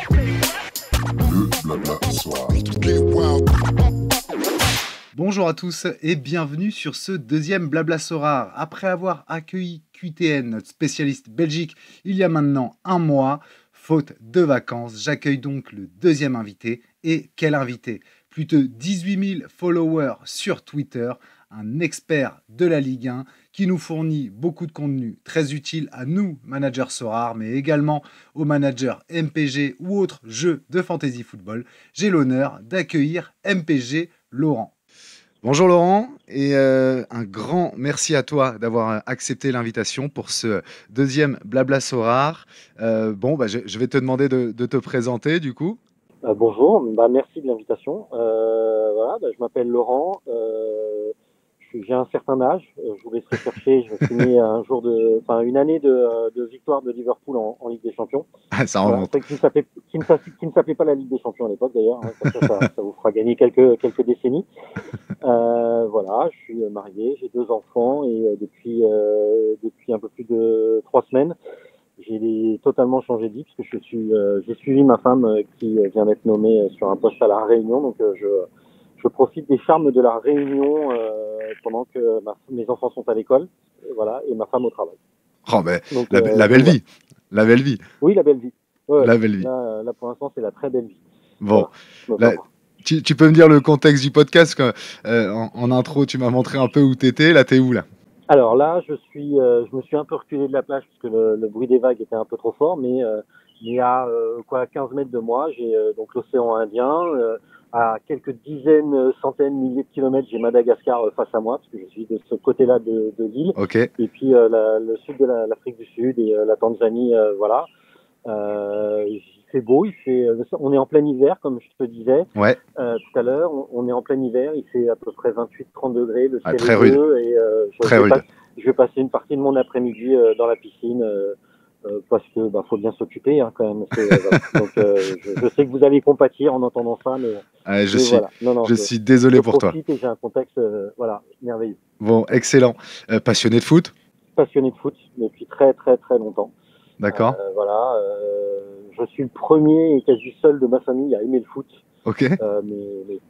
Le Blabla Soir. Bonjour à tous et bienvenue sur ce deuxième Blabla Sorar. Après avoir accueilli QTN, notre spécialiste Belgique, il y a maintenant un mois, faute de vacances, j'accueille donc le deuxième invité. Et quel invité! Plus de 18 000 followers sur Twitter, un expert de la Ligue 1 qui nous fournit beaucoup de contenu très utile à nous, managers Sorar, mais également aux managers MPG ou autres jeux de fantasy football. J'ai l'honneur d'accueillir MPG Laurent. Bonjour Laurent, et un grand merci à toi d'avoir accepté l'invitation pour ce deuxième Blabla Sorar. Je vais te demander de te présenter du coup. Bonjour, merci de l'invitation. Je m'appelle Laurent, j'ai un certain âge, je vous laisserai chercher, je finis une année de victoire de Liverpool en Ligue des Champions. Ah, ça Voilà, remonte. qui ne s'appelait pas la Ligue des Champions à l'époque d'ailleurs, hein, comme ça vous fera gagner quelques décennies. Je suis marié, j'ai 2 enfants et depuis un peu plus de 3 semaines, j'ai totalement changé de vie parce que j'ai suivi ma femme qui vient d'être nommée sur un poste à La Réunion. Donc je profite des charmes de La Réunion pendant que mes enfants sont à l'école, voilà, et ma femme au travail. Oh, mais Donc, la belle vie, la belle vie, oui, la belle vie. Ouais, la belle vie. là, pour l'instant, c'est la très belle vie. Bon, Voilà, là, tu peux me dire le contexte du podcast que, en intro, tu m'as montré un peu où t'étais. Là, t'es où là? Alors là, je me suis un peu reculé de la plage parce que le bruit des vagues était un peu trop fort, mais il y a 15 mètres de moi, j'ai donc l'océan Indien. À quelques dizaines, centaines, milliers de kilomètres, j'ai Madagascar face à moi parce que je suis de ce côté-là de l'île. Ok. Et puis le sud de l'Afrique du Sud et la Tanzanie, voilà. Il fait beau, on est en plein hiver, comme je te disais Ouais. tout à l'heure. On est en plein hiver, il fait à peu près 28-30 degrés, le ciel très est rude. bleu et Très rude. je vais passer une partie de mon après-midi dans la piscine parce que faut bien s'occuper hein, quand même. Voilà. Donc je sais que vous allez compatir en entendant ça, mais Je suis, voilà. Non, je suis désolé pour toi. profite et j'ai un contexte merveilleux. Bon, excellent. Passionné de foot? Passionné de foot depuis très très très longtemps. D'accord. Je suis le premier et quasi seul de ma famille à aimer le foot. Ok.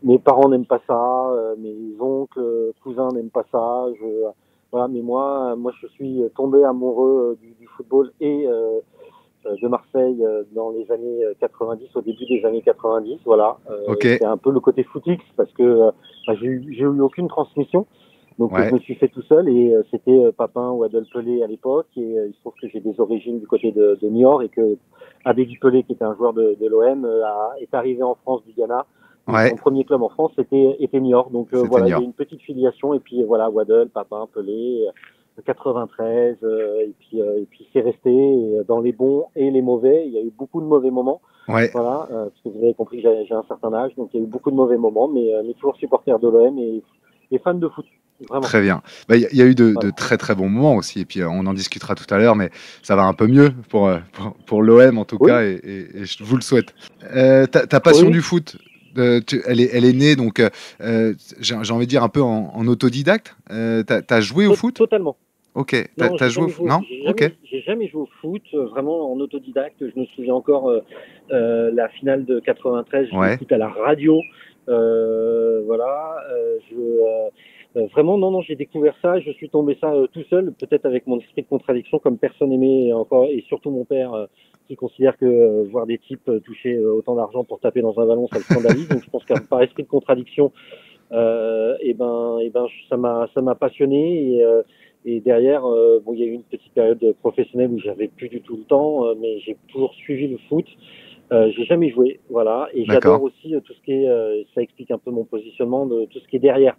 Mes parents n'aiment pas ça, mes oncles, cousins n'aiment pas ça. Mais moi, je suis tombé amoureux du football et de Marseille dans les années 90, au début des années 90. Voilà. Ok. C'est un peu le côté footix parce que j'ai eu aucune transmission. Donc Ouais. je me suis fait tout seul et c'était Papin ou Adol Pelé à l'époque et il se trouve que j'ai des origines du côté de Niort et que Abedi Pelé qui était un joueur de l'OM est arrivé en France du Ghana. Ouais. Son premier club en France était Niort. Donc C'était voilà, Niort. j'ai une petite filiation et puis voilà, Waddle, Papin, Pelé, 93 et puis c'est resté et dans les bons et les mauvais. Il y a eu beaucoup de mauvais moments. Ouais. Voilà, parce que vous avez compris que j'ai un certain âge, donc il y a eu beaucoup de mauvais moments, mais toujours supporter de l'OM et fan de foot. Vraiment. Très bien. Il y a eu de Voilà. très très bons moments aussi, et puis on en discutera tout à l'heure, mais ça va un peu mieux pour l'OM en tout Oui. cas, et je vous le souhaite. Ta passion Oui. du foot, elle est née, donc j'ai envie de dire un peu en autodidacte. T'as joué au foot? Totalement. Ok. Non, T'as joué au foot? Non? Ok. J'ai jamais joué au foot, vraiment en autodidacte. Je me souviens encore la finale de 93, je Ouais. l'écoute à la radio. Vraiment, non, j'ai découvert ça. Je suis tombé ça tout seul, peut-être avec mon esprit de contradiction, comme personne aimait, et surtout mon père, qui considère que voir des types toucher autant d'argent pour taper dans un ballon, ça le scandalise. Donc je pense que par esprit de contradiction, ça m'a passionné et derrière il y a eu une petite période professionnelle où j'avais plus du tout le temps mais j'ai toujours suivi le foot. J'ai jamais joué, voilà, et j'adore aussi tout ce qui est ça explique un peu mon positionnement de tout ce qui est derrière.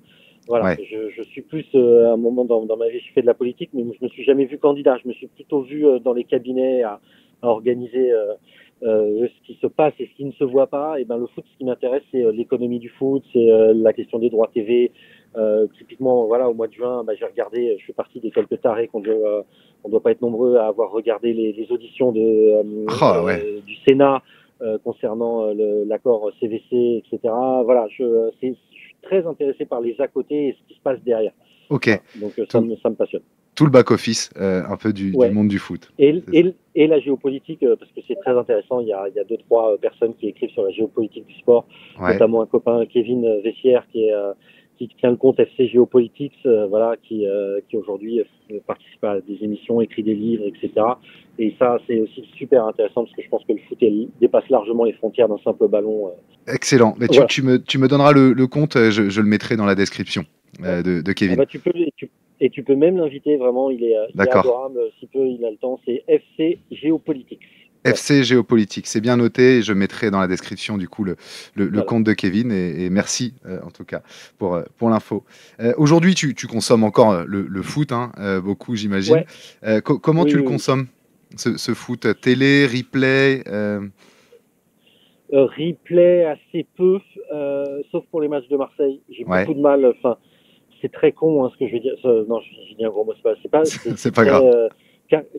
Voilà, Ouais. je suis plus à un moment dans ma vie, je fais de la politique, mais je me suis jamais vu candidat. Je me suis plutôt vu dans les cabinets à organiser ce qui se passe et ce qui ne se voit pas. Et le foot, ce qui m'intéresse, c'est l'économie du foot, c'est la question des droits TV. Typiquement, voilà, au mois de juin, j'ai regardé, je fais partie des quelques tarés on doit pas être nombreux à avoir regardé les auditions du Sénat concernant l'accord CVC, etc. Voilà, je suis très intéressé par les à côté et ce qui se passe derrière. Ok. Voilà, donc ça me passionne. tout le back-office un peu du Ouais. monde du foot. Et la géopolitique, parce que c'est très intéressant. Il y a deux, trois personnes qui écrivent sur la géopolitique du sport, Ouais, notamment un copain, Kevin Vessière, qui tient le compte FC Géopolitics, voilà, qui aujourd'hui participe à des émissions, écrit des livres, etc. Et ça, c'est aussi super intéressant parce que je pense que le foot dépasse largement les frontières d'un simple ballon. excellent. Mais Voilà. tu me donneras le compte, je le mettrai dans la description de Ah Kevin. bah, tu peux même l'inviter, vraiment, il est D'accord. adorable. Si peu il a le temps, c'est FC Géopolitics. Ouais, FC Géopolitique, c'est bien noté. Et je mettrai dans la description du coup le voilà. compte de Kevin et merci en tout cas pour l'info. Aujourd'hui, tu consommes encore le foot, hein, beaucoup j'imagine. Ouais, Comment oui, tu le oui, oui. consommes, ce foot télé, replay Replay assez peu, sauf pour les matchs de Marseille. J'ai Ouais, beaucoup de mal. Enfin, c'est très con, hein, ce que je vais dire. Non, j'ai dit un gros mot. c'est C'est pas très grave.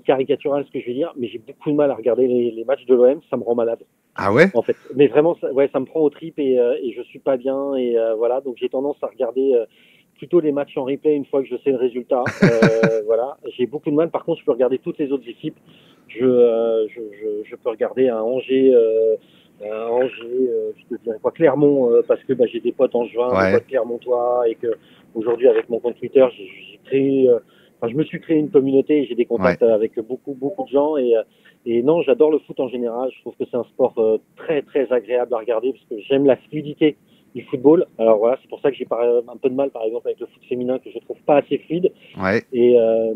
caricatural ce que je vais dire, mais j'ai beaucoup de mal à regarder les matchs de l'OM. Ça me rend malade, Ah ouais? en fait. Mais vraiment, ouais, ça me prend aux tripes et je suis pas bien et voilà. Donc j'ai tendance à regarder plutôt les matchs en replay une fois que je sais le résultat. Voilà. J'ai beaucoup de mal. Par contre, je peux regarder toutes les autres équipes. Je peux regarder un Angers. Angers, je te dirais quoi, Clermont, parce que bah, j'ai des potes angevins, des Ouais, potes clermontois, et que aujourd'hui avec mon compte Twitter, j'ai créé, je me suis créé une communauté et j'ai des ouais. contacts avec beaucoup de gens et non, j'adore le foot en général. Je trouve que c'est un sport très très agréable à regarder parce que j'aime la fluidité du football. Alors voilà, c'est pour ça que j'ai un peu de mal par exemple avec le foot féminin que je trouve pas assez fluide. Ouais,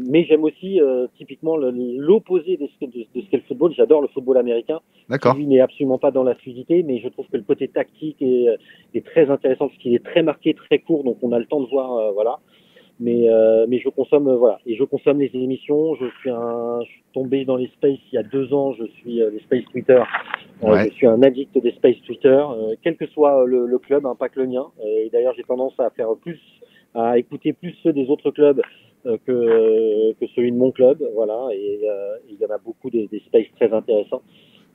Mais j'aime aussi typiquement l'opposé de ce qu'est le football. J'adore le football américain, qui d'accord. lui n'est absolument pas dans la fluidité, mais je trouve que le côté tactique est très intéressant parce qu'il est très marqué, très court, donc on a le temps de voir, voilà. Mais je consomme, voilà, et je consomme les émissions. Je suis tombé dans les spaces il y a 2 ans. Je suis les spaces Twitter. Je Ouais, suis un addict des spaces Twitter, quel que soit le club, hein, pas que le mien. Et d'ailleurs, j'ai tendance à faire plus, à écouter plus ceux des autres clubs que celui de mon club, voilà. Et il y en a beaucoup des spaces très intéressants.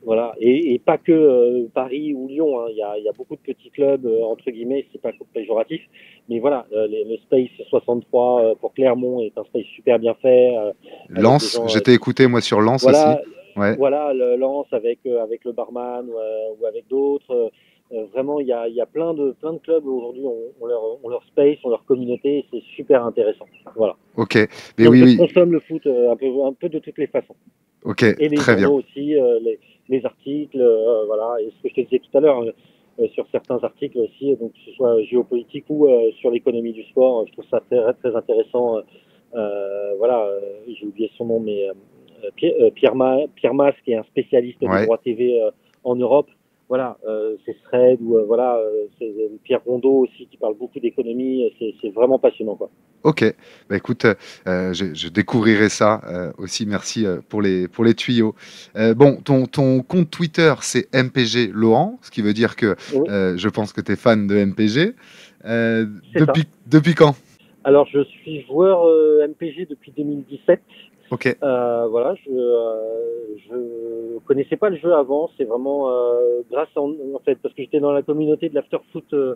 Voilà, et pas que Paris ou Lyon, hein. Il y a beaucoup de petits clubs, entre guillemets, c'est pas péjoratif, mais voilà, le Space 63 pour Clermont est un space super bien fait, avec des Lens, gens j'étais écouté moi sur Lens aussi. voilà, Ouais, voilà, le Lens avec le barman ou avec d'autres. Vraiment, il y a plein de clubs aujourd'hui ont leur space, ont leur communauté, et c'est super intéressant. Voilà. ok. Mais Donc oui, je oui, consomme le foot un peu de toutes les façons. ok, Et les très bien. journaux aussi, les articles, voilà. Et ce que je te disais tout à l'heure, sur certains articles aussi, donc que ce soit géopolitique ou sur l'économie du sport, je trouve ça très intéressant. Voilà, j'ai oublié son nom, mais Pierre Mas, qui est un spécialiste des Ouais. droits TV en Europe. Voilà, c'est Thread ou voilà, c'est Pierre Rondeau aussi qui parle beaucoup d'économie. C'est vraiment passionnant, quoi. Ok, bah écoute, je découvrirai ça aussi. Merci pour les tuyaux. Bon, ton compte Twitter, c'est MPG Laurent, ce qui veut dire que Oui, je pense que tu es fan de MPG. c'est ça. Depuis quand? Alors, je suis joueur MPG depuis 2017. Ok, Voilà, je connaissais pas le jeu avant. C'est vraiment en fait parce que j'étais dans la communauté de l'afterfoot que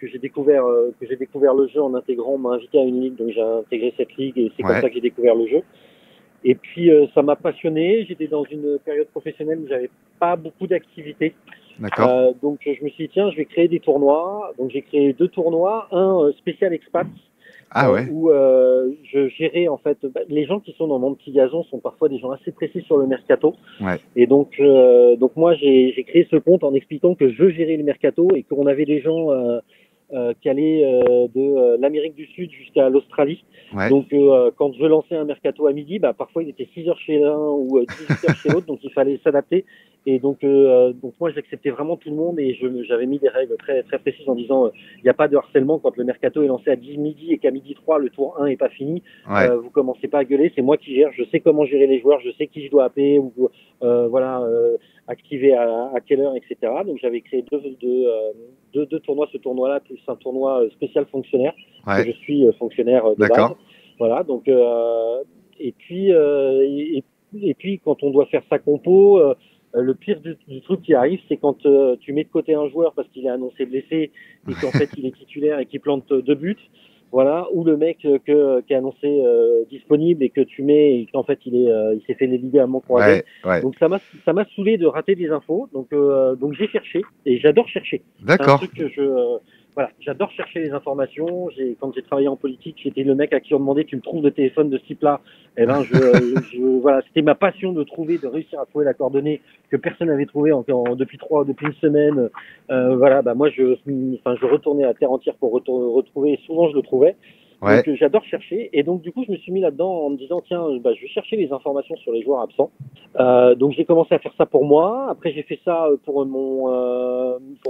j'ai découvert le jeu en intégrant. On m'a invité à une ligue, donc j'ai intégré cette ligue et c'est comme ouais, ça que j'ai découvert le jeu. Et puis ça m'a passionné. J'étais dans une période professionnelle où j'avais pas beaucoup d'activités. d'accord. Donc je me suis dit tiens, je vais créer des tournois. Donc j'ai créé 2 tournois, un spécial expat Ah ouais, où je gérais en fait les gens qui sont dans mon petit gazon sont parfois des gens assez précis sur le mercato ouais, et donc moi j'ai créé ce compte en expliquant que je gérais le mercato et qu'on avait des gens qui allaient de l'Amérique du Sud jusqu'à l'Australie. ouais, Donc quand je lançais un mercato à midi, bah, parfois il était 6 heures chez l'un ou 18 heures chez l'autre, donc il fallait s'adapter. Et donc moi j'acceptais vraiment tout le monde et j'avais mis des règles très précises en disant il n'y a pas de harcèlement quand le mercato est lancé à 10 midi et qu'à midi 3 le tour 1 est pas fini. ouais. Vous commencez pas à gueuler, c'est moi qui gère, je sais comment gérer les joueurs, je sais qui je dois appeler ou voilà activer à quelle heure, etc. Donc j'avais créé deux tournois, ce tournoi-là plus un tournoi spécial fonctionnaire, parce que Ouais, je suis fonctionnaire de base. d'accord. Voilà, donc et puis et puis quand on doit faire sa compo, le pire du truc qui arrive, c'est quand tu mets de côté un joueur parce qu'il est annoncé blessé et qu'en fait il est titulaire et qu'il plante 2 buts. Voilà, ou le mec qui est annoncé disponible et que tu mets et qu'en fait il s'est fait l'idée à mon croisé. Ouais. Donc ça m'a saoulé de rater des infos. Donc j'ai cherché et j'adore chercher. C'est un D'accord. truc que voilà, j'adore chercher les informations. Quand j'ai travaillé en politique, j'étais le mec à qui on demandait tu me trouves de téléphone de ce type-là. Et ben voilà, c'était ma passion de réussir à trouver la coordonnée que personne n'avait trouvée depuis une semaine. Voilà, bah moi je retournais à terre entière pour retrouver. Et souvent je le trouvais. Ouais. Donc j'adore chercher et donc du coup je me suis mis là-dedans en me disant tiens bah, je vais chercher les informations sur les joueurs absents. Donc j'ai commencé à faire ça pour moi. Après j'ai fait ça pour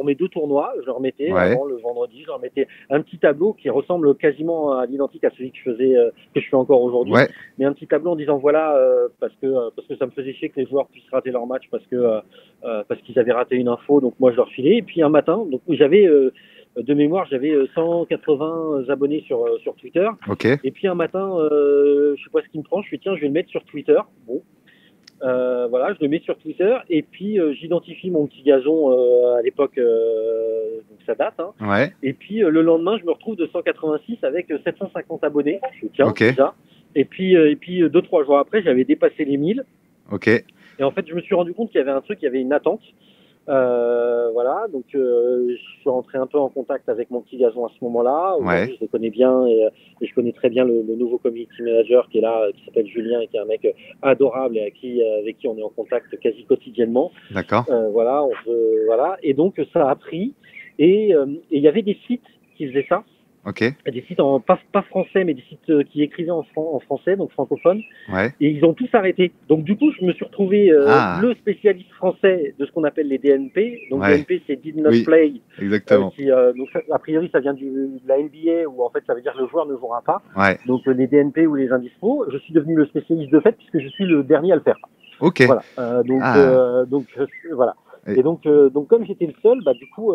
mes 2 tournois. Je leur mettais avant le vendredi, je leur mettais un petit tableau qui ressemble quasiment à l'identique à celui que je fais encore aujourd'hui. Ouais. Mais un petit tableau en disant voilà parce que ça me faisait chier que les joueurs puissent rater leur match parce qu'ils avaient raté une info. Donc moi je leur filais. Et puis un matin donc j'avais de mémoire, j'avais 180 abonnés sur Twitter. Ok. Et puis un matin, je sais pas ce qui me prend, je suis tiens, je vais le mettre sur Twitter. Bon, voilà, je le mets sur Twitter et puis j'identifie mon petit gazon à l'époque, donc ça date. Hein. Ouais. Et puis le lendemain, je me retrouve de 186 avec 750 abonnés. Je suis tiens, okay. déjà. Et puis 2-3 jours après, j'avais dépassé les 1000. Ok. Et en fait, je me suis rendu compte qu'il y avait un truc, il y avait une attente. Voilà, donc je suis rentré un peu en contact avec mon petit gazon à ce moment-là. Ouais. Je le connais bien et je connais très bien le nouveau community manager qui est là, qui s'appelle Julien et qui est un mec adorable et avec qui on est en contact quasi quotidiennement. D'accord. Voilà, voilà, et donc ça a pris et il y avait des sites qui faisaient ça. Ok. Des sites pas français, mais des sites qui écrivaient en français, donc francophones. Ouais. Et ils ont tous arrêté. Donc du coup, je me suis retrouvé le spécialiste français de ce qu'on appelle les DNP. Donc DNP, c'est Did Not Play. Exactement. Donc a priori, ça vient de la NBA, où en fait, ça veut dire que le joueur ne jouera pas. Ouais. Donc les DNP ou les indispos. Je suis devenu le spécialiste de fait, puisque je suis le dernier à le faire. Ok. Voilà. Voilà. Et donc comme j'étais le seul, bah du coup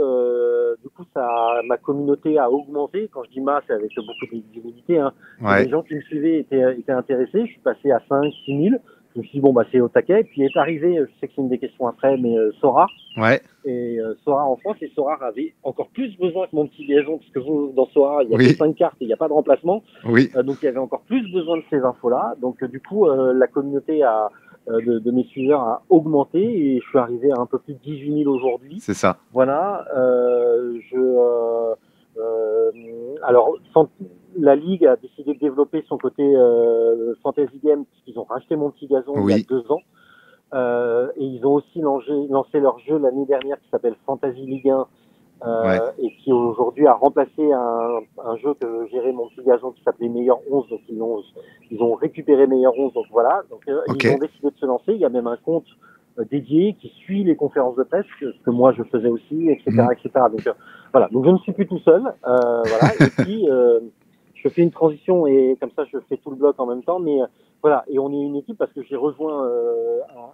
ma communauté a augmenté. Quand je dis c'est avec beaucoup d'humilité. Hein. Ouais. Les gens qui me suivaient étaient intéressés. Je suis passé à 5, 6 000. Je me suis dit bon bah c'est au taquet. Et puis est arrivé, je sais que c'est une des questions après, mais Sora. Ouais. Et Sora en France, et Sora avait encore plus besoin que mon petit liaison, parce que vous dans Sora il y a que 5 cartes et il n'y a pas de remplacement. Oui. Donc il y avait encore plus besoin de ces infos-là. Donc du coup la communauté de mes suiveurs a augmenté et je suis arrivé à un peu plus de 18 000 aujourd'hui. C'est ça. Voilà. Alors, la Ligue a décidé de développer son côté Fantasy Game, puisqu'ils ont racheté mon petit gazon il y a 2 ans. Et ils ont aussi lancé leur jeu l'année dernière qui s'appelle Fantasy Ligue 1. Et qui aujourd'hui a remplacé un jeu que gérait mon petit gazon qui s'appelait Meilleur 11. Donc ils ont récupéré Meilleur 11. Donc voilà. Donc ils ont décidé de se lancer. Il y a même un compte dédié qui suit les conférences de presse que moi je faisais aussi, etc., etc. Donc voilà. Donc je ne suis plus tout seul. Voilà. Et puis je fais une transition et comme ça je fais tout le blog en même temps. Mais voilà. Et on est une équipe parce que j'ai rejoint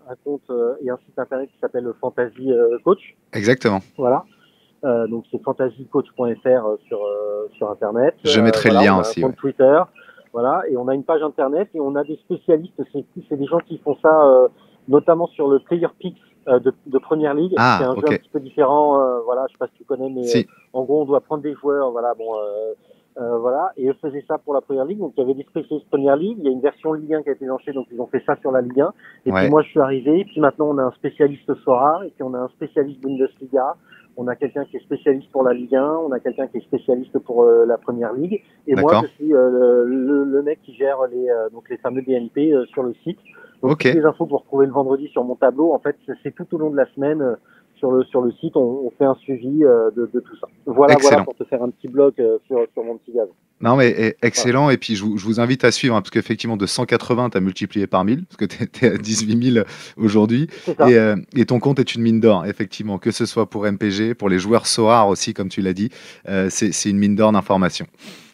un compte et un site internet qui s'appelle Fantasy Coach. Exactement. Voilà. Donc c'est fantasycoach.fr sur internet. Je mettrai le lien on a aussi. Un compte Twitter, voilà, et on a une page internet et on a des spécialistes. C'est des gens qui font ça, notamment sur le Player Picks de Première Ligue. C'est un jeu un petit peu différent. Voilà, je sais pas si tu connais, mais en gros on doit prendre des joueurs. Voilà, bon. Voilà, et eux faisaient ça pour la Première Ligue, donc il y avait des spécialistes Première Ligue, il y a une version Ligue 1 qui a été lancée, donc ils ont fait ça sur la Ligue 1, et puis moi je suis arrivé, et puis maintenant on a un spécialiste Sora, et puis on a un spécialiste Bundesliga, on a quelqu'un qui est spécialiste pour la Ligue 1, on a quelqu'un qui est spécialiste pour la Première Ligue, et moi je suis le mec qui gère les fameux DNP sur le site, donc toutes les infos que vous retrouvez le vendredi sur mon tableau, en fait c'est tout au long de la semaine. Sur le site, on fait un suivi de tout ça. Voilà pour te faire un petit blog sur mon petit gazon. Non, mais excellent. Voilà. Et puis, je vous invite à suivre, hein, parce qu'effectivement, de 180, tu as multiplié par 1000, parce que tu es à 18 000 aujourd'hui. Et ton compte est une mine d'or, effectivement, que ce soit pour MPG, pour les joueurs SOAR aussi, comme tu l'as dit. C'est une mine d'or d'informations.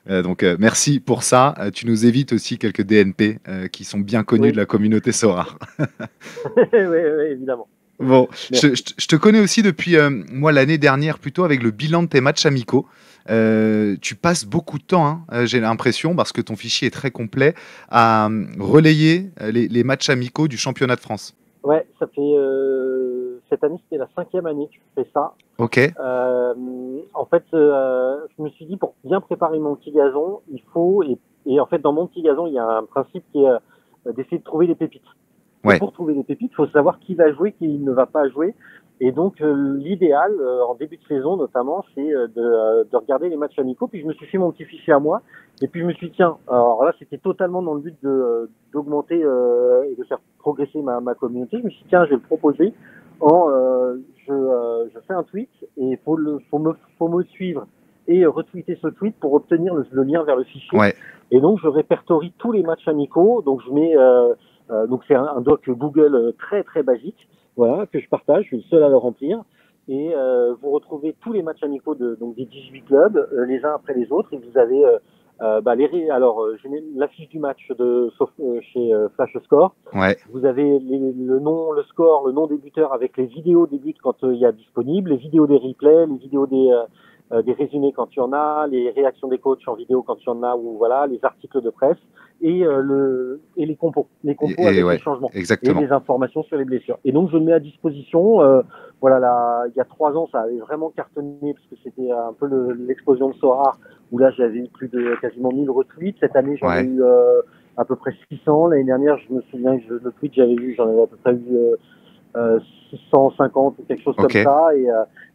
Donc, merci pour ça. Tu nous évites aussi quelques DNP qui sont bien connus de la communauté SOAR. Oui, évidemment. Bon, je te connais aussi depuis, moi, l'année dernière, plutôt avec le bilan de tes matchs amicaux. Tu passes beaucoup de temps, hein, j'ai l'impression, parce que ton fichier est très complet, à relayer les matchs amicaux du championnat de France. Ouais, ça fait cette année, c'était la 5e année que je fais ça. Ok. En fait, je me suis dit, pour bien préparer mon petit gazon, il faut, et en fait, dans mon petit gazon, il y a un principe qui est d'essayer de trouver les pépites. Ouais. Et pour trouver les pépites, il faut savoir qui va jouer, qui ne va pas jouer. Et donc, l'idéal, en début de saison notamment, c'est de regarder les matchs amicaux. Puis je me suis fait mon petit fichier à moi. Et puis je me suis dit, tiens, alors là, c'était totalement dans le but d'augmenter et de faire progresser ma communauté. Je me suis dit, tiens, je vais le proposer je fais un tweet et faut me suivre et retweeter ce tweet pour obtenir le lien vers le fichier. Ouais. Et donc, je répertorie tous les matchs amicaux. Donc, je mets, donc c'est un doc Google très très basique, voilà, que je partage. Je suis le seul à le remplir. Et vous retrouvez tous les matchs amicaux donc des 18 clubs, les uns après les autres. Et vous avez je mets l'affiche du match chez Flash Score. Ouais. Vous avez le nom, le score, le nom des buteurs avec les vidéos des buts quand il y a disponible, les vidéos des replays, les vidéos des résumés quand il y en a, les réactions des coachs en vidéo quand il y en a, ou voilà, les articles de presse et les compos avec ouais, les changements exactement. et les informations sur les blessures. Et donc je le mets à disposition. Voilà, là, il y a 3 ans, ça avait vraiment cartonné parce que c'était un peu l'explosion de Sorare où là j'avais eu plus de quasiment 1000 retweets. Cette année j'en ai eu à peu près 600. L'année dernière, je me souviens que le tweet j'avais vu, j'en avais à peu près eu 650 ou quelque chose comme ça.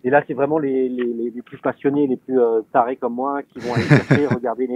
Et là, c'est vraiment les plus passionnés, les plus tarés comme moi qui vont aller chercher, regarder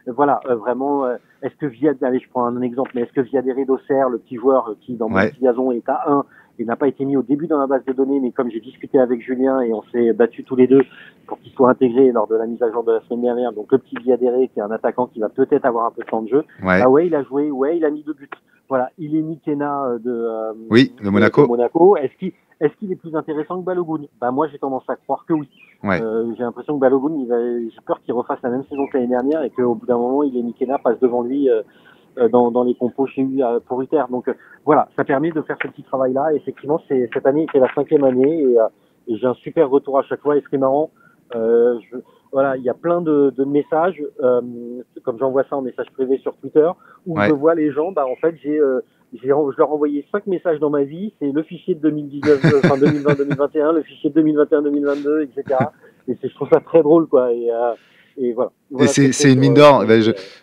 vraiment. Est-ce que allez, je prends un exemple, mais est-ce que Viadere d'Auxerre, le petit joueur qui dans mon petit gazon est à 1 et n'a pas été mis au début dans la base de données, mais comme j'ai discuté avec Julien et on s'est battus tous les deux pour qu'il soit intégré lors de la mise à jour de la semaine dernière, donc le petit Viadere qui est un attaquant qui va peut-être avoir un peu de temps de jeu, il a joué, il a mis 2 buts. Voilà, il est Mikena de Monaco. De Monaco. Est-ce qu'il est plus intéressant que Balogun? Moi, j'ai tendance à croire que oui. J'ai l'impression que Balogun, j'ai peur qu'il refasse la même saison que l'année dernière et qu'au bout d'un moment, il est Mikena passe devant lui dans les compos chez lui pour Uther. Donc voilà, ça permet de faire ce petit travail-là. Effectivement, cette année, c'est la 5e année et j'ai un super retour à chaque fois. Et ce qui est marrant, voilà, il y a plein de messages, comme j'envoie ça en message privé sur Twitter, où je vois les gens, en fait, je leur ai envoyé 5 messages dans ma vie, c'est le fichier de 2019, 2020-2021, le fichier de 2021-2022, etc. Et je trouve ça très drôle, quoi. Et voilà. Et c'est une mine d'or.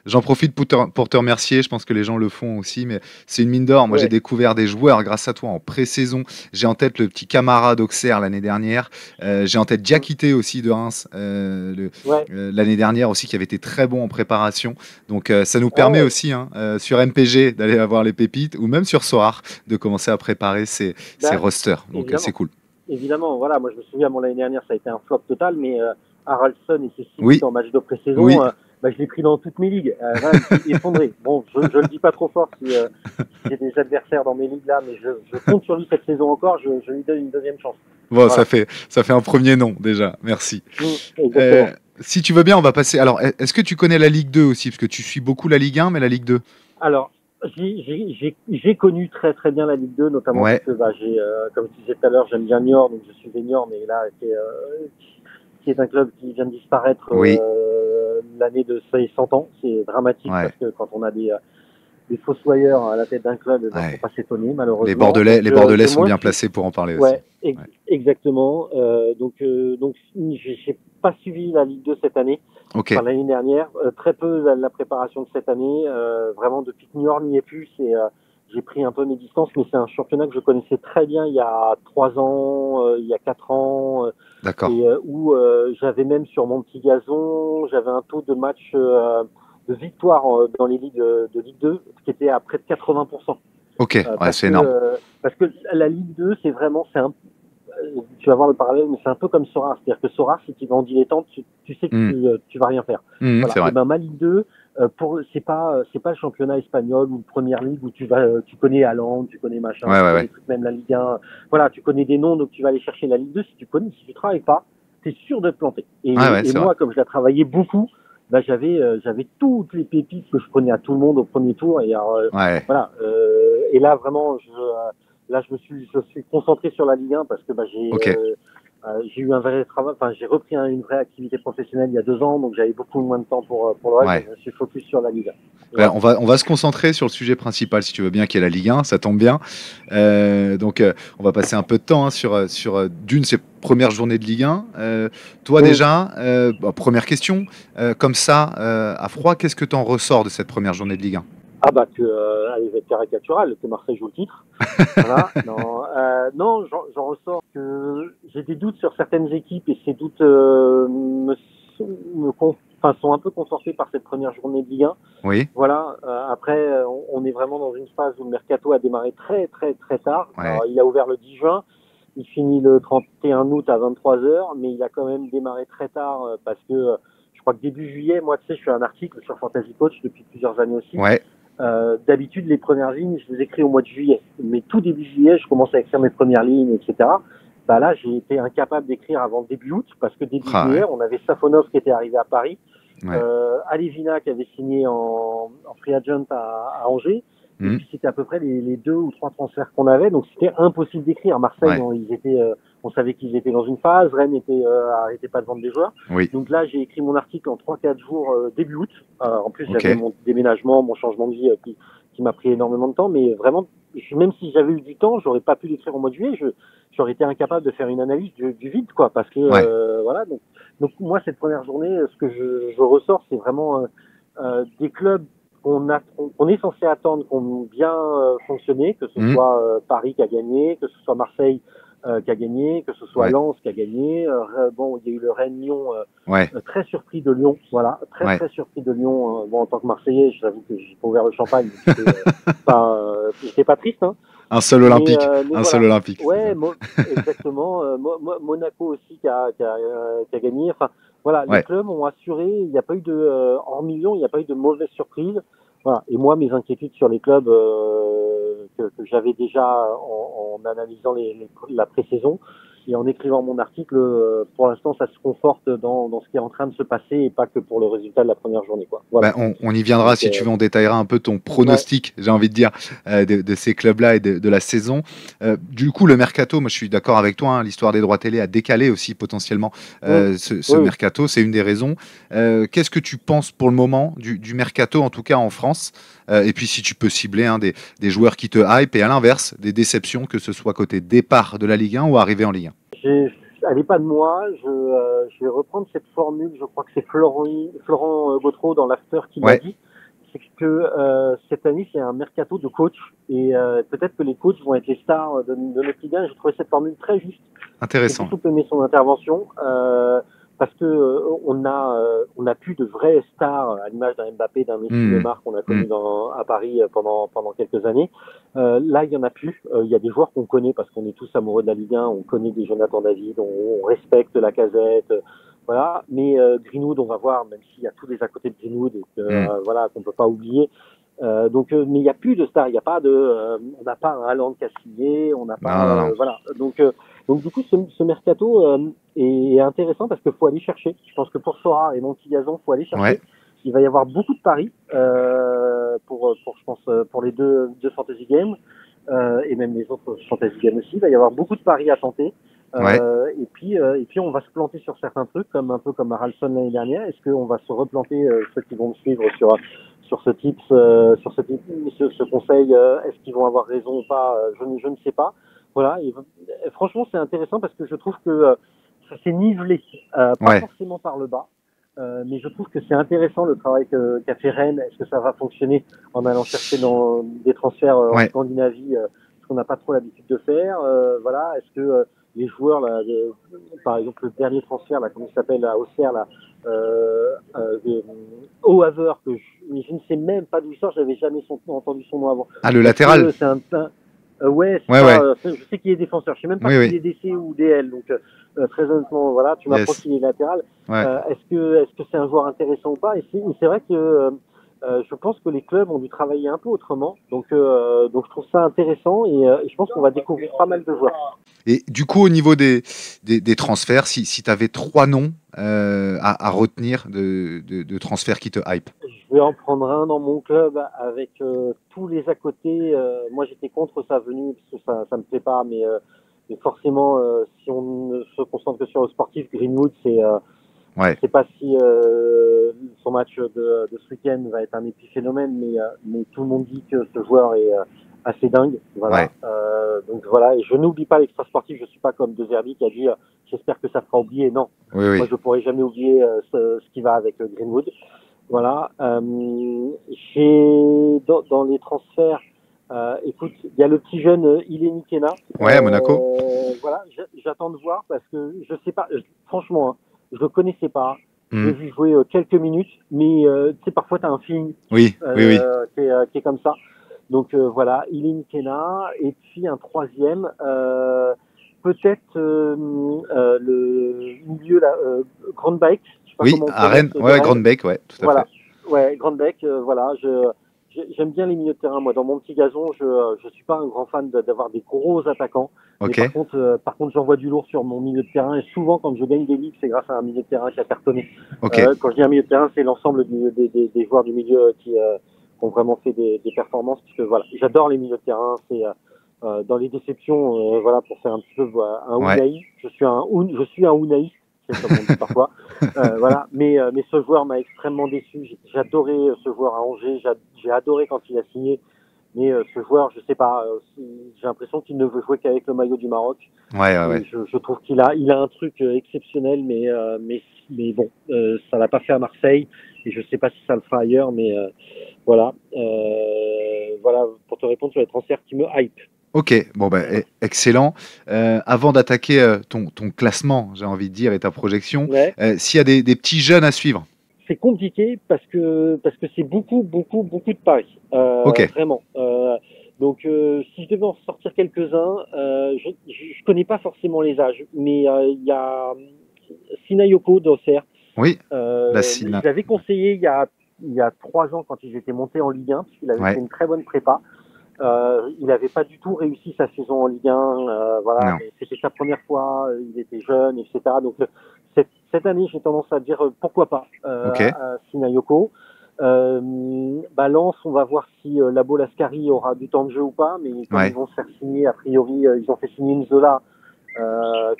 J'en profite pour te remercier. Je pense que les gens le font aussi, mais c'est une mine d'or. Moi, j'ai découvert des joueurs grâce à toi en pré-saison. J'ai en tête le petit Camara d'Auxerre l'année dernière. J'ai en tête Diakité aussi de Reims l'année dernière aussi, qui avait été très bon en préparation. Donc, ça nous permet aussi sur MPG d'aller avoir les pépites ou même sur Sorare de commencer à préparer ces rosters. Donc, c'est cool. Évidemment, voilà. Moi, je me souviens, l'année dernière, ça a été un flop total, mais Haraldsson et Cécile en match de pré-saison, je l'ai pris dans toutes mes ligues. Il s'est effondré. Bon, je le dis pas trop fort si j'ai des adversaires dans mes ligues là, mais je compte sur lui cette saison encore. Je lui donne une deuxième chance. Bon, voilà. ça fait un premier nom déjà. Merci. Si tu veux bien, on va passer. Alors, est-ce que tu connais la Ligue 2 aussi, parce que tu suis beaucoup la Ligue 1, mais la Ligue 2. Alors, j'ai connu très très bien la Ligue 2, notamment parce que comme je disais tout à l'heure, j'aime bien Niort, donc je suis Niort, mais là qui est un club qui vient de disparaître l'année de ses 100 ans. C'est dramatique parce que quand on a des fossoyeurs à la tête d'un club, il ne faut pas s'étonner, malheureusement. Les Bordelais sont bien placés pour en parler aussi. Exactement. Donc j'ai pas suivi la Ligue 2 cette année. Enfin, l'année dernière, très peu la préparation de cette année. Vraiment, depuis que Niort n'y est plus, j'ai pris un peu mes distances, mais c'est un championnat que je connaissais très bien il y a 3 ans, il y a 4 ans. D'accord. Et où j'avais même sur mon petit gazon, j'avais un taux de match de victoire dans les ligues de Ligue 2 qui était à près de 80%. C'est énorme. Parce que la Ligue 2, c'est tu vas voir le parallèle, mais c'est un peu comme Sorare. C'est-à-dire que Sorare, si tu vas en dilettante, tu sais que tu vas rien faire. Voilà. C'est vrai. Ma Ligue 2, c'est pas le championnat espagnol ou Première Ligue où tu connais Haaland, tu connais machin, même la Ligue 1. Voilà, tu connais des noms, donc tu vas aller chercher la Ligue 2. Si tu travailles pas, t'es sûr de te planter. Et moi, comme je la travaillais beaucoup, j'avais toutes les pépites que je prenais à tout le monde au premier tour. Et voilà. Et là, vraiment, je me suis concentré sur la Ligue 1 parce que J'ai eu un vrai travail, enfin j'ai repris une vraie activité professionnelle il y a 2 ans, donc j'avais beaucoup moins de temps pour le reste. Ouais. Donc je suis focus sur la Liga. Ben, Voilà. on va se concentrer sur le sujet principal, si tu veux bien, qui est la Ligue 1, ça tombe bien. On va passer un peu de temps hein, d'une ces premières journées de Ligue 1. Toi Mm. déjà, première question, comme ça, à froid, qu'est-ce que tu en ressors de cette première journée de Ligue 1? Ah bah que, allez, je vais être caricatural, que Marseille joue le titre. Voilà. Non, non, j'en ressors que j'ai des doutes sur certaines équipes et ces doutes sont un peu confortés par cette première journée de Ligue 1. Oui, Voilà. Après, on est vraiment dans une phase où le mercato a démarré très très très tard. ouais, Alors, il a ouvert le 10 juin, il finit le 31 août à 23 heures, mais il a quand même démarré très tard parce que je crois que début juillet, moi, tu sais, je fais un article sur Fantasy Coach depuis plusieurs années aussi. ouais, D'habitude, les premières lignes, je les écris au mois de juillet. Mais tout début juillet, je commence à écrire mes premières lignes, etc. Bah là, j'ai été incapable d'écrire avant début août parce que début ah, juillet, ouais, on avait Safonov qui était arrivé à Paris, ouais. Alevina qui avait signé en free agent à Angers. Et Hmm, puis c'était à peu près les 2 ou 3 transferts qu'on avait, donc c'était impossible d'écrire. Marseille, ouais, on savait qu'ils étaient dans une phase. Rennes arrêtait pas de vendre des joueurs. oui, Donc là, j'ai écrit mon article en 3-4 jours début août. En plus, ok, j'avais mon déménagement, mon changement de vie qui m'a pris énormément de temps. Mais vraiment, même si j'avais eu du temps, j'aurais pas pu l'écrire au mois de juillet. J'aurais été incapable de faire une analyse du vide, quoi. Parce que ouais, voilà. Donc moi, cette première journée, ce que je ressors, c'est vraiment des clubs qu'on est censé attendre, qui ont bien fonctionné, que ce hmm, soit Paris qui a gagné, que ce soit Marseille qui a gagné, que ce soit ouais, Lens qui a gagné. Bon, il y a eu le Rennes-Lyon, ouais, très surpris de Lyon, voilà, très ouais. très surpris de Lyon. Bon, en tant que Marseillais, j'avoue que j'ai pas ouvert le champagne, j'étais pas triste, hein. Mais Un seul voilà. olympique, c'est ça. Ouais, exactement. Monaco aussi qui a gagné. Enfin, voilà, les Ouais. clubs ont assuré. Il n'y a pas eu hormis Lyon, il n'y a pas eu de mauvaise surprise. Voilà. Et moi, mes inquiétudes sur les clubs que j'avais déjà en analysant la pré-saison et en écrivant mon article, pour l'instant, ça se conforte dans ce qui est en train de se passer et pas que pour le résultat de la première journée, quoi. Voilà. Ben, on y viendra Donc, si tu veux, on détaillera un peu ton ouais. pronostic, j'ai envie de dire, de ces clubs-là et de la saison. Du coup, le mercato, moi je suis d'accord avec toi, hein, l'histoire des droits télé a décalé aussi potentiellement Mm. ce Oui, oui. mercato, c'est une des raisons. Qu'est-ce que tu penses pour le moment du mercato, en tout cas en France? Et puis si tu peux cibler hein, des joueurs qui te hype et à l'inverse, des déceptions, que ce soit côté départ de la Ligue 1 ou arrivée en Ligue 1. Elle n'est pas de moi. Je vais reprendre cette formule. Je crois que c'est Florent Gautreau dans l'after qui l'a Ouais, dit. C'est que cette année, c'est un mercato de coach. Et peut-être que les coachs vont être les stars de notre Ligue 1. J'ai trouvé cette formule très juste. J'ai intéressant. beaucoup aimé son intervention. Parce que on a plus de vraies stars à l'image d'un Mbappé, d'un Messi, Hmm, Neymar qu'on a hmm, connu à Paris pendant quelques années. Là, il y en a plus. Il y a des joueurs qu'on connaît parce qu'on est tous amoureux de la Ligue 1. On connaît des Jonathan David, on respecte la Casette, voilà. Mais Greenwood, on va voir, même s'il y a tous les à côté de Greenwood et que hmm. voilà qu'on peut pas oublier. Mais il n'y a plus de stars. Il n'y a pas on n'a pas un Haaland qui a signé, on n'a Non, pas, non, non. voilà. Donc du coup, ce mercato est intéressant parce qu'il faut aller chercher. Je pense que pour Sora et Monty Gazon, faut aller Ouais, chercher. Il va y avoir beaucoup de paris je pense, pour les deux fantasy games et même les autres fantasy games aussi. Il va y avoir beaucoup de paris à tenter. ouais. Et puis on va se planter sur certains trucs, comme un peu comme Haralson l'année dernière. Est-ce qu'on va se replanter ceux qui vont me suivre sur ce conseil? Est-ce qu'ils vont avoir raison ou pas? Je ne sais pas. Voilà. Et franchement, c'est intéressant parce que je trouve que ça s'est nivelé, pas Ouais. forcément par le bas. Mais je trouve que c'est intéressant le travail qu'a fait Rennes. Est-ce que ça va fonctionner en allant chercher dans des transferts en Ouais. Scandinavie, ce qu'on n'a pas trop l'habitude de faire. Voilà. Est-ce que les joueurs, là, par exemple le dernier transfert, là, comment il s'appelle, à Auxerre, là, au Haver, mais je ne sais même pas d'où il sort. J'avais jamais entendu son nom avant. Ah, le Est-ce latéral? que c'est ouais, c'est Ouais, ça. ouais. Je sais qu'il est défenseur. Je sais même pas Oui, s'il oui. est DC ou DL. Donc très honnêtement, voilà, tu m'apprends Yes. qu'il est latéral. Ouais. Est-ce que c'est un joueur intéressant ou pas? Et c'est vrai que je pense que les clubs ont dû travailler un peu autrement. Donc je trouve ça intéressant et je pense qu'on va découvrir pas mal de joueurs. Et du coup, au niveau des transferts, si tu avais trois noms à retenir de transferts qui te hype. Je vais en prendre un dans mon club avec tous les à côté. Moi, j'étais contre sa venue parce que ça me plaît pas, mais mais forcément, si on ne se concentre que sur le sportif, Greenwood, Ouais. je sais pas si son match de ce week-end va être un épiphénomène, mais tout le monde dit que ce joueur est assez dingue. Voilà. Ouais. Donc voilà, et je n'oublie pas l'extra sportif. Je suis pas comme De Zerbi qui a dit j'espère que ça fera oublier. Non, Oui, oui. moi je pourrai jamais oublier ce qui va avec Greenwood. Voilà. Dans les transferts, écoute, il y a le petit jeune Ileni Kena. Ouais, à Monaco. Voilà, j'attends de voir parce que je sais pas, franchement, hein, je le connaissais pas. J'ai Mm. vu jouer quelques minutes, mais tu sais, parfois tu as un feeling Oui, oui. qui est comme ça. Donc voilà, Ileni Kena, et puis un troisième, peut-être le milieu là, Grandbeck. Je sais pas Oui, comment on à prononce, Rennes. de Ouais, Rennes. Grandbeck, ouais, tout à Voilà. fait. Ouais, Grandbeck, voilà, j'aime bien les milieux de terrain. Moi, dans mon petit gazon, je suis pas un grand fan d'avoir des gros attaquants. Ok. Mais par contre, j'envoie du lourd sur mon milieu de terrain. Et souvent, quand je gagne des ligues, c'est grâce à un milieu de terrain qui a cartonné. Ok. Quand je dis un milieu de terrain, c'est l'ensemble des joueurs du milieu qui ont vraiment fait des performances. Parce que voilà, j'adore les milieux de terrain. C'est dans les déceptions, voilà, pour faire un petit peu un Ouais. Unai. Je suis un Unai, c'est comme on dit parfois. Voilà, mais ce joueur m'a extrêmement déçu. J'ai adoré ce joueur à Angers. J'ai adoré quand il a signé. Mais ce joueur, je sais pas, j'ai l'impression qu'il ne veut jouer qu'avec le maillot du Maroc. Ouais. Et je trouve qu'il a un truc exceptionnel, mais bon, ça l'a pas fait à Marseille, et je sais pas si ça le fera ailleurs, mais voilà, voilà pour te répondre sur les transferts qui me hype. Ok, bon bah, excellent. Avant d'attaquer ton classement, j'ai envie de dire, et ta projection, Ouais. s'il y a des petits jeunes à suivre. C'est compliqué parce que c'est beaucoup de paris, Ok. vraiment. Donc si je devais en sortir quelques-uns, je connais pas forcément les âges, mais il y a Sinayoko d'Auxerre. Oui, la Je Sina. l'avais conseillé il y a 3 ans quand ils étaient montés en Ligue 1, parce qu'il avait Ouais. fait une très bonne prépa. Il n'avait pas du tout réussi sa saison en Ligue 1, voilà, Non. mais c'était sa première fois, il était jeune, etc. Donc cette année, j'ai tendance à dire pourquoi pas Ok. à Sinayoko. Lens, on va voir si Labo Lascari aura du temps de jeu ou pas, mais comme Ouais. ils vont se faire signer, a priori, ils ont fait signer Nzola,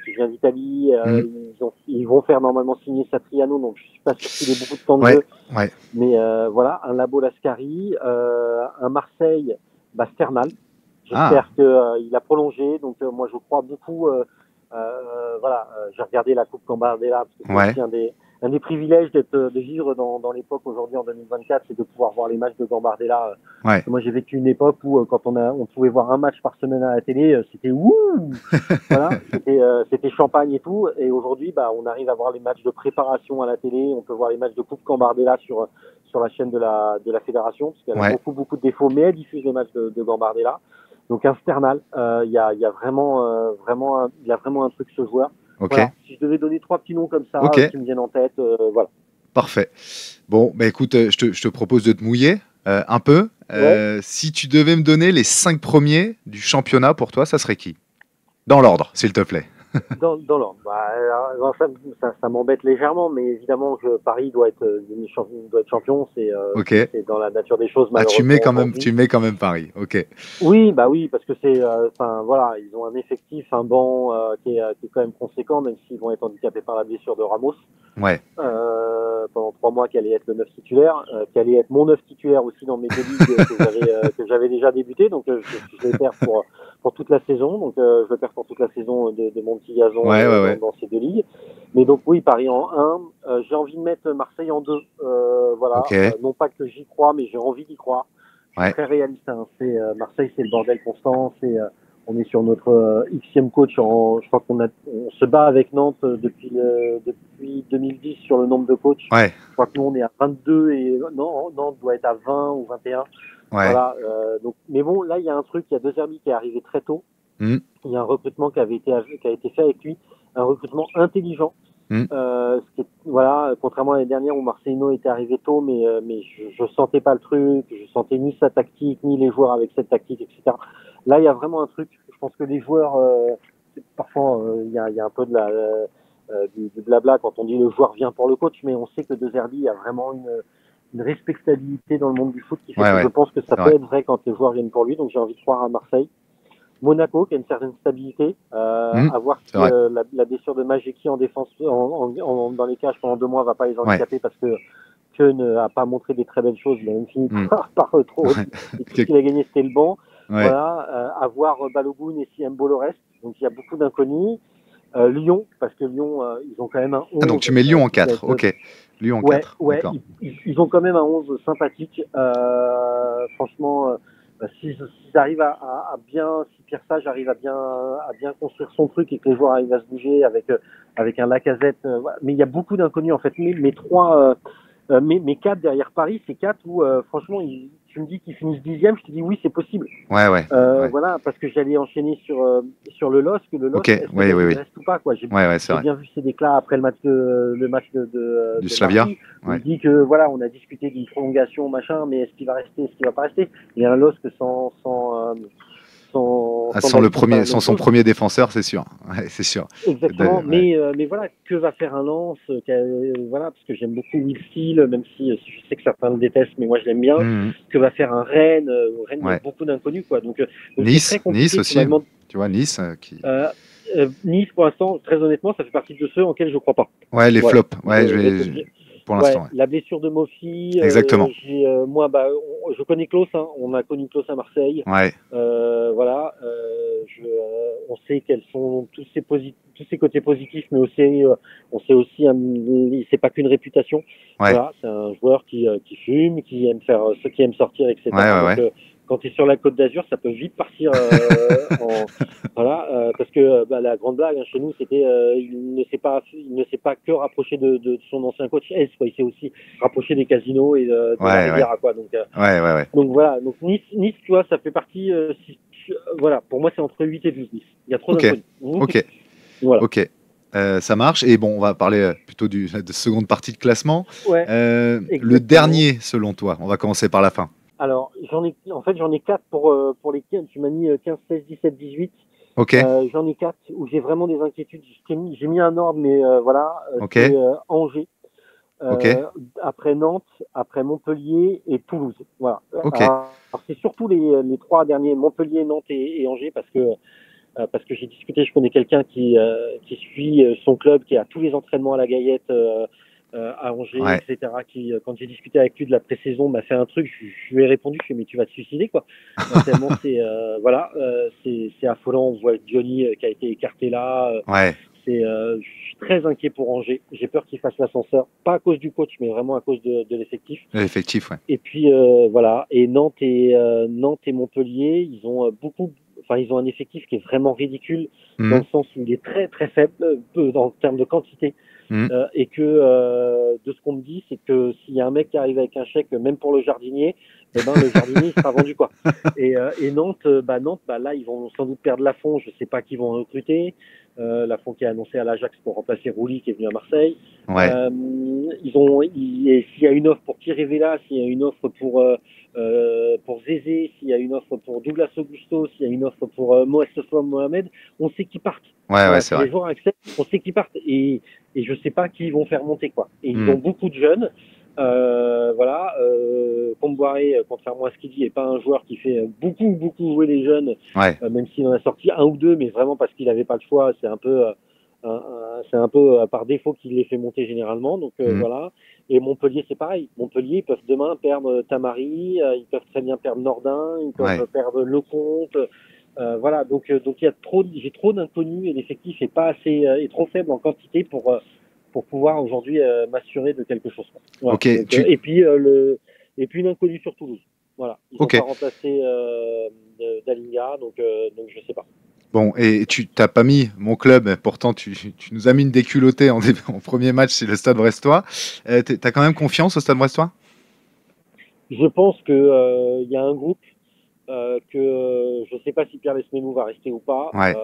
qui vient d'Italie. Ils vont faire normalement signer Satriano, donc je suis pas sûr qu'il ait beaucoup de temps de Ouais. jeu. Ouais. Mais voilà, un Labo Lascari, un Marseille, Sternal. J'espère qu'il a prolongé, donc moi je crois beaucoup. Voilà, j'ai regardé la Coupe Gambardella parce que c'est Ouais. aussi un des privilèges de vivre dans l'époque aujourd'hui en 2024, c'est de pouvoir voir les matchs de Gambardella. Ouais. Moi j'ai vécu une époque où quand on pouvait voir un match par semaine à la télé, c'était ouh, voilà, c'était champagne et tout. Et aujourd'hui, on arrive à voir les matchs de préparation à la télé, on peut voir les matchs de Coupe Gambardella sur la chaîne de la fédération, parce qu'elle a Ouais. beaucoup de défauts, mais elle diffuse les matchs de Gambardella. Donc un Sternal, il y a vraiment un truc ce joueur. Ok. Voilà. Si je devais donner 3 petits noms comme ça Ok. qui me viennent en tête, voilà. Parfait. Bon, bah écoute, je te propose de te mouiller un peu. Ouais. Si tu devais me donner les 5 premiers du championnat pour toi, ça serait qui? Dans l'ordre, s'il te plaît. Dans l'ordre. Alors, ça m'embête légèrement, mais évidemment que Paris doit être champion. Ok. C'est dans la nature des choses, Ah, tu malheureusement, mets quand aujourd'hui. même Paris. Ok. Oui, parce que voilà, ils ont un effectif, un banc qui est quand même conséquent, même s'ils vont être handicapés par la blessure de Ramos. Ouais. Pendant 3 mois, qui allait être le 9 titulaire, qui allait être mon 9 titulaire aussi dans mes 2 ligues que j'avais déjà débuté. Donc je le perds pour toute la saison. Donc je le perds pour toute la saison de mon petit gazon Ouais. dans ces 2 ligues. Mais donc oui, Paris en 1. J'ai envie de mettre Marseille en 2. Voilà. Ok. Non pas que j'y crois, mais j'ai envie d'y croire. Je suis Ouais. très réaliste. Hein. Marseille, c'est le bordel constant. On est sur notre Xème coach. Je crois on se bat avec Nantes depuis 2010 sur le nombre de coachs. Ouais. Je crois que nous on est à 22 et Nantes doit être à 20 ou 21. Ouais. Voilà. Donc, mais bon, là il y a un truc. Il y a De Zerbi qui est arrivé très tôt. Il y a un recrutement qui a été fait avec lui, un recrutement intelligent. Voilà, contrairement à l'année dernière où Marcelino était arrivé tôt, mais je sentais pas le truc, je sentais ni sa tactique, ni les joueurs avec cette tactique, etc. Là, il y a vraiment un truc. Je pense que les joueurs, parfois, il y a un peu du blabla quand on dit le joueur vient pour le coach, mais on sait que De Zerbi a vraiment une respectabilité dans le monde du foot qui fait que je pense que ça peut être vrai quand les joueurs viennent pour lui. Donc j'ai envie de croire à Marseille. Monaco qui a une certaine stabilité. Mhm. À voir C'est si vrai. la blessure de Majeki en défense, dans les cages pendant 2 mois va pas les Ouais. handicaper parce que n'a pas montré des très belles choses. Il a même fini Mhm. par trop. Et tout ce qu'il a gagné, c'était le banc. Ouais. Voilà, à voir Balogun et si Mbolo reste. Donc il y a beaucoup d'inconnus. Lyon, parce que Lyon, ils ont quand même un Ah, 11 donc tu mets Lyon en qui va 4. être. Ok. Lyon en Ouais, 4. ouais, D'accord. ils ont quand même un 11 sympathique. Franchement, s'ils arrivent à bien, si Pierre Sage arrive à bien construire son truc et que les joueurs arrivent à se bouger avec un Lacazette, voilà. Mais il y a beaucoup d'inconnus en fait. Mes 4 derrière Paris, c'est 4 où franchement, tu me dis qu'ils finissent 10e, je te dis oui, c'est possible. Ouais. Ouais. Voilà, parce que j'allais enchaîner sur le LOSC. Le LOSC, Ok. est-ce que Oui, oui, il oui. reste ou pas quoi. Ouais, c'est J'ai vrai. bien vu ses déclats après le match Du de Slavia. mardi. Où Ouais. il dit que voilà, on a discuté d'une prolongation, machin, mais est-ce qu'il va rester, est-ce qu'il va pas rester. Il y a un LOSC Ah, sans David, c'est pas la sans même son chose. premier défenseur, c'est sûr. Ouais, c'est sûr. Exactement, Ouais. mais voilà, que va faire un Lens voilà, parce que j'aime beaucoup Will Steele, même si je sais que certains le détestent, mais moi je l'aime bien. Mhm. Que va faire un Rennes Rennes, il y a Ouais. beaucoup d'inconnus, quoi. Donc c'est très Nice compliqué. Tu aussi. m'as demandé Tu vois, Nice qui. Nice, pour l'instant, très honnêtement, ça fait partie de ceux auxquels je crois pas. Ouais, les Voilà. flops. Ouais, pour Ouais, l'instant. Ouais. la blessure de Mofi, Exactement. moi, je connais Klaus, hein, on a connu Klaus à Marseille. Ouais. Voilà, on sait quels sont tous ces côtés positifs, mais aussi, on sait aussi, c'est pas qu'une réputation. Ouais. Voilà, c'est un joueur qui fume, qui aime faire ce qui aime sortir, etc. Ouais. Donc, quand tu es sur la Côte d'Azur, ça peut vite partir voilà, parce que la grande blague hein, chez nous, c'était il ne s'est pas que rapproché de son ancien coach S, quoi. Il s'est aussi rapproché des casinos et de la Ouais. Riviera, quoi. Ouais. Donc voilà, donc Nice, tu vois, ça fait partie. Voilà, pour moi, c'est entre 8 et 12 Nice. Il y a trop Ok. d'inconnus. Ok. Voilà. Ok. Ça marche. Et bon, on va parler plutôt de seconde partie de classement. Ouais, Le exactement. dernier, selon toi, on va commencer par la fin. Alors, j'en ai 4 pour les 15. Tu m'as mis 15, 16, 17, 18. Ok. J'en ai 4 où j'ai vraiment des inquiétudes. J'ai mis un ordre, mais voilà, Ok. c'est Angers. Ok. Après Nantes, après Montpellier et Toulouse. Voilà. Ok. Alors c'est surtout les 3 derniers, Montpellier, Nantes et Angers, parce que j'ai discuté, je connais quelqu'un qui suit son club, qui est à tous les entraînements à la Gaillette, à Angers, Ouais. etc. Qui, quand j'ai discuté avec lui de la pré-saison, m'a fait un truc, je lui ai répondu, je lui ai dit, mais tu vas te suicider, quoi. Tellement voilà, c'est affolant. On voit Johnny qui a été écarté là. Ouais. Je suis très inquiet pour Angers. J'ai peur qu'il fasse l'ascenseur, pas à cause du coach, mais vraiment à cause de l'effectif. L'effectif, ouais. Et puis voilà. Et Nantes et Montpellier, ils ont ils ont un effectif qui est vraiment ridicule dans le sens où il est très très faible en termes de quantité. Et que de ce qu'on me dit, c'est que s'il y a un mec qui arrive avec un chèque, même pour le jardinier, eh ben le jardinier il sera vendu quoi. Et Nantes, là ils vont sans doute perdre Lafont. Je sais pas qui vont recruter. Lafont qui est annoncé à l'Ajax pour remplacer Rouly qui est venu à Marseille. Ouais. S'il y a une offre pour Kirevela, s'il y a une offre pour Zézé, s'il y a une offre pour Douglas Augusto, s'il y a une offre pour Moustapha Mohamed, on sait qu'ils partent. Ouais, Voilà, c'est si vrai. les joueurs acceptent, on sait qu'ils partent. Et je sais pas qui ils vont faire monter quoi. Et ils ont beaucoup de jeunes. Voilà, Comboiré, contrairement à ce qu'il dit, est pas un joueur qui fait beaucoup jouer les jeunes, Ouais. même s'il en a sorti un ou deux, mais vraiment parce qu'il n'avait pas le choix. C'est un peu par défaut qu'il les fait monter généralement. Donc voilà. Et Montpellier, c'est pareil. Montpellier, ils peuvent demain perdre Tamari, ils peuvent très bien perdre Nordin, ils peuvent perdre Lecomte. Voilà. Donc j'ai trop d'inconnus et l'effectif est pas assez, est trop faible en quantité pour pouvoir aujourd'hui m'assurer de quelque chose. Voilà. Ok. Donc, et puis une inconnue sur Toulouse. Voilà. Ils n'ont pas remplacé Dalinga, donc je sais pas. Bon, et tu t'as pas mis mon club, pourtant tu nous as mis une déculottée en premier match, c'est le Stade Brestois. T'as quand même confiance au Stade Brestois? Je pense que y a un groupe je sais pas si Pierre Lesmenou va rester ou pas. Ouais.